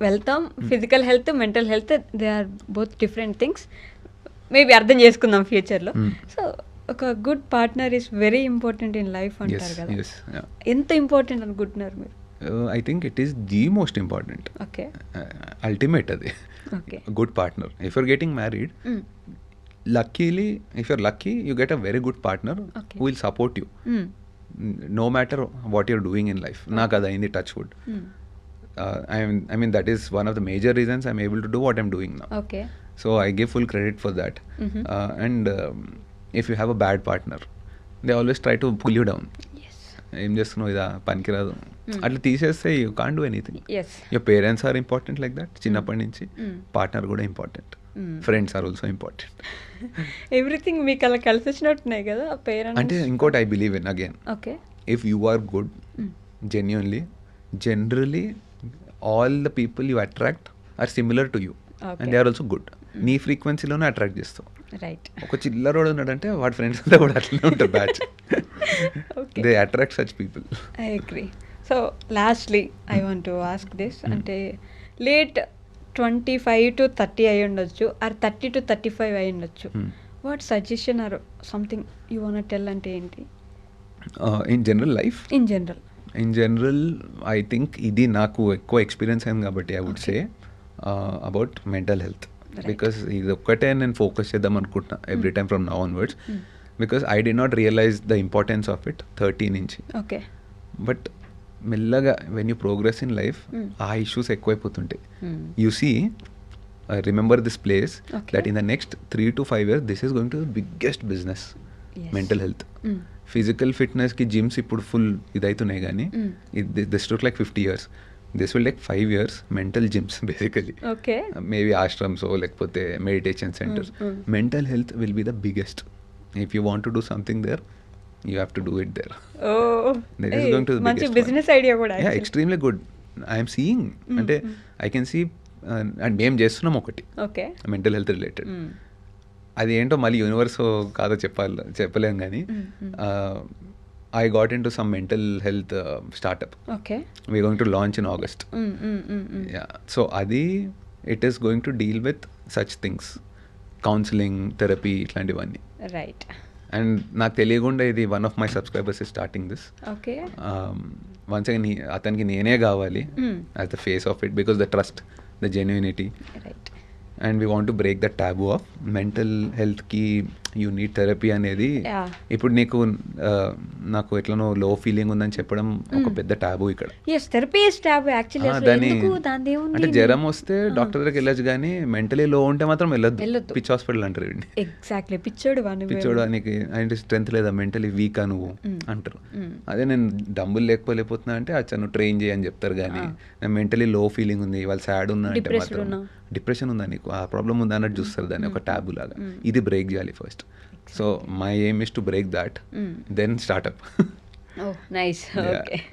వెళ్తాం, physical health mental health they are both different things. Maybe అర్థం చేసుకుందాం ఫ్యూచర్లో. సో ఒక good partner is very important in life అంటారు కదా, ఎంత ఇంపార్టెంట్ అనుకుంటున్నారు మీరు? I think it is the most important. Okay, ultimate అది. Good partner. If you're getting married, luckily if you're lucky you get a very good partner who will support you no matter what you're doing in life. నాకు అది అయింది, touch wood. I mean that is one of the major reasons I'm able to do what I'm doing now. Okay. So I give full credit for that. And if you have a bad partner, they always try to pull you down. Yes. ఏం చేస్తున్నావు, ఇదా పనికిరాదు, అట్లా తీసేస్తే you can't do anything. Yes. Your parents are important like that. చిన్నప్పటి నుంచి పార్ట్నర్ కూడా important, friends are also important. Everything మీకు అలా కలిసి వచ్చినట్టున్నాయి కదా పేరెంట్స్. అంటే ఇంకోటి I believe in again, okay, if you are good genuinely, generally all the people you attract are similar to you and they are also good. నీ ఫ్రీక్వెన్సీలోనే అట్రాక్ట్ చేస్తావు. రైట్. ఒక చిల్లరోడు ఉన్నాడంటే వాడి ఫ్రెండ్స్ అంతా కూడా అట్లనే ఉంటారు, batch. They attract such people. I agree. So lastly I want to ask this, అంటే లేట్ 25 to 30 అయి ఉండొచ్చు, ఆర్ 30 to 35 అయి ఉండొచ్చు, what suggestion or something you want tell అంటే ఏంటి? In general life, in general I think ఇది నాకు ఎక్కువ ఎక్స్పీరియన్స్ అయింది కాబట్టి I would say about mental health. Because ఇది ఒక్కటే నేను ఫోకస్ చేద్దాం అనుకుంటున్నా every time from now onwards, because I did not realise the importance of it 30 నుంచి. ఓకే. బట్ మెల్లగా when you progress in life ఆ ఇష్యూస్ ఎక్కువైపోతుంటాయి. You see remember this place that in the next 3 to 5 years this is going to the biggest business. Mental health, physical ఫిట్నెస్కి జిమ్స్ ఇప్పుడు ఫుల్ ఇదవుతున్నాయి కానీ this took like 50 years. This will take 5 years mental gyms basically. Maybe ashrams లేకపోతే meditation centres. Mental health will be the biggest. If you want to do something there you have to do it there. That is going to the biggest business idea kuda. Yeah, extremely good. I am seeing ante I can see and మేము చేస్తున్నాం ఒకటి మెంటల్ హెల్త్ రిలేటెడ్. అది ఏంటో మళ్ళీ యూనివర్స్ కాదో చెప్పలేం కానీ I got into some mental health startup. We're going to launch in August. Yeah, so adi it is going to deal with such things, counseling, therapy, ఇట్లాంటివన్నీ. Right. అండ్ నాకు తెలియకుండా ఇది one of my subscribers is starting this. Once again అతనికి నేనే కావాలి as the face of it because the trust, the genuinity. And we want to break the taboo of mental హెల్త్కి యూ నీడ్ థెరపీ అనేది. ఇప్పుడు నీకు నాకు ఎట్లనో లో ఫీలింగ్ ఉందని చెప్పడం ఒక పెద్ద టాబూ ఇక్కడ. అంటే జ్వరం వస్తే డాక్టర్ దగ్గరికి వెళ్ళొచ్చు కానీ మెంటలీ లో ఉంటే మాత్రం వెళ్ళొద్దు. పిచ్ హాస్పిటల్ అంటారు. పిచ్చోడు నీకు అంటే స్ట్రెంత్ లేదా, మెంటలీ వీకా నువ్వు అంటారు. అదే నేను డంబుల్ లేకపోలేకపోతున్నా అంటే అచ్చా నువ్వు ట్రైన్ చేయని చెప్తారు. కానీ నేను మెంటలీ లో ఫీలింగ్ ఉంది, వాళ్ళు సాడ్ ఉన్నా అంటే మాత్రం డిప్రెషన్ ఉందా నీకు, ఆ ప్రాబ్లం ఉందా అన్నట్టు చూస్తారు దాన్ని ఒక టాబు లాగా. ఇది బ్రేక్ చేయాలి first. So my aim is to break that, then startup.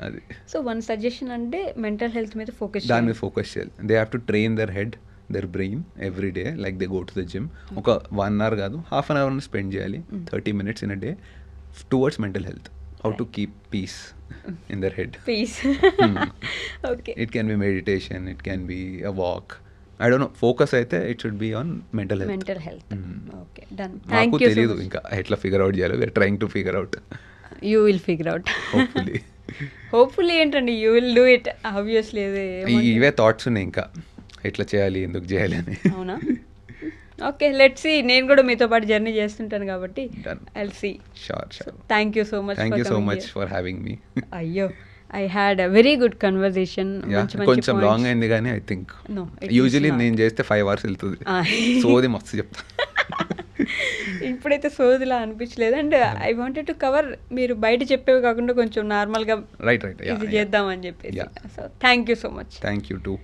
అది సో వన్ సజెషన్ అంటే మెంటల్ హెల్త్ మీద దాని మీద ఫోకస్ చేయాలి. They have to train their head, their brain every day. Like they go to the gym. ఒక 1 hour కాదు, ½ an hour స్పెండ్ చేయాలి, 30 minutes in a day towards mental health. How to keep peace in their head. Peace. Okay. It can be meditation, it can be a walk. I don't know. Focus అయితే it should be on mental health. Mental health. Okay, done. Thank you so much. తెలియదు ఇంకా ఎట్లా ఫిగర్ అవుట్ చేయాలి. We are trying to figure out. You will figure out. Hopefully. Hopefully ఏంటండి, you will do it. Obviously. ఇవే థాట్స్ ఉన్నాయి ఇంకా ఎట్లా చేయాలి, ఎందుకు చేయాలి అని. అవునా? Okay, let's see. నేను కూడా మీతో పాటు జర్నీ చేస్తుంటాను కాబట్టి I'll see. Sure. Thank you so much. Thank you so much for having me. అయ్యో, I had a very good conversation. కొంచెం లాంగ్ అయింది కానీ ఐ థింక్ యూజువలీ నేను చేస్తే 5 hours వెళ్తుంది. సోది మస్తు చెప్తా. ఇప్పుడైతే సోదిలా అనిపించలేదు. And I wanted to cover, మీరు బయట చెప్పేవి కాకుండా కొంచెం నార్మల్గా రైట్ ఇది చేద్దామని చెప్పేసి. So thank you so much. Thank you two.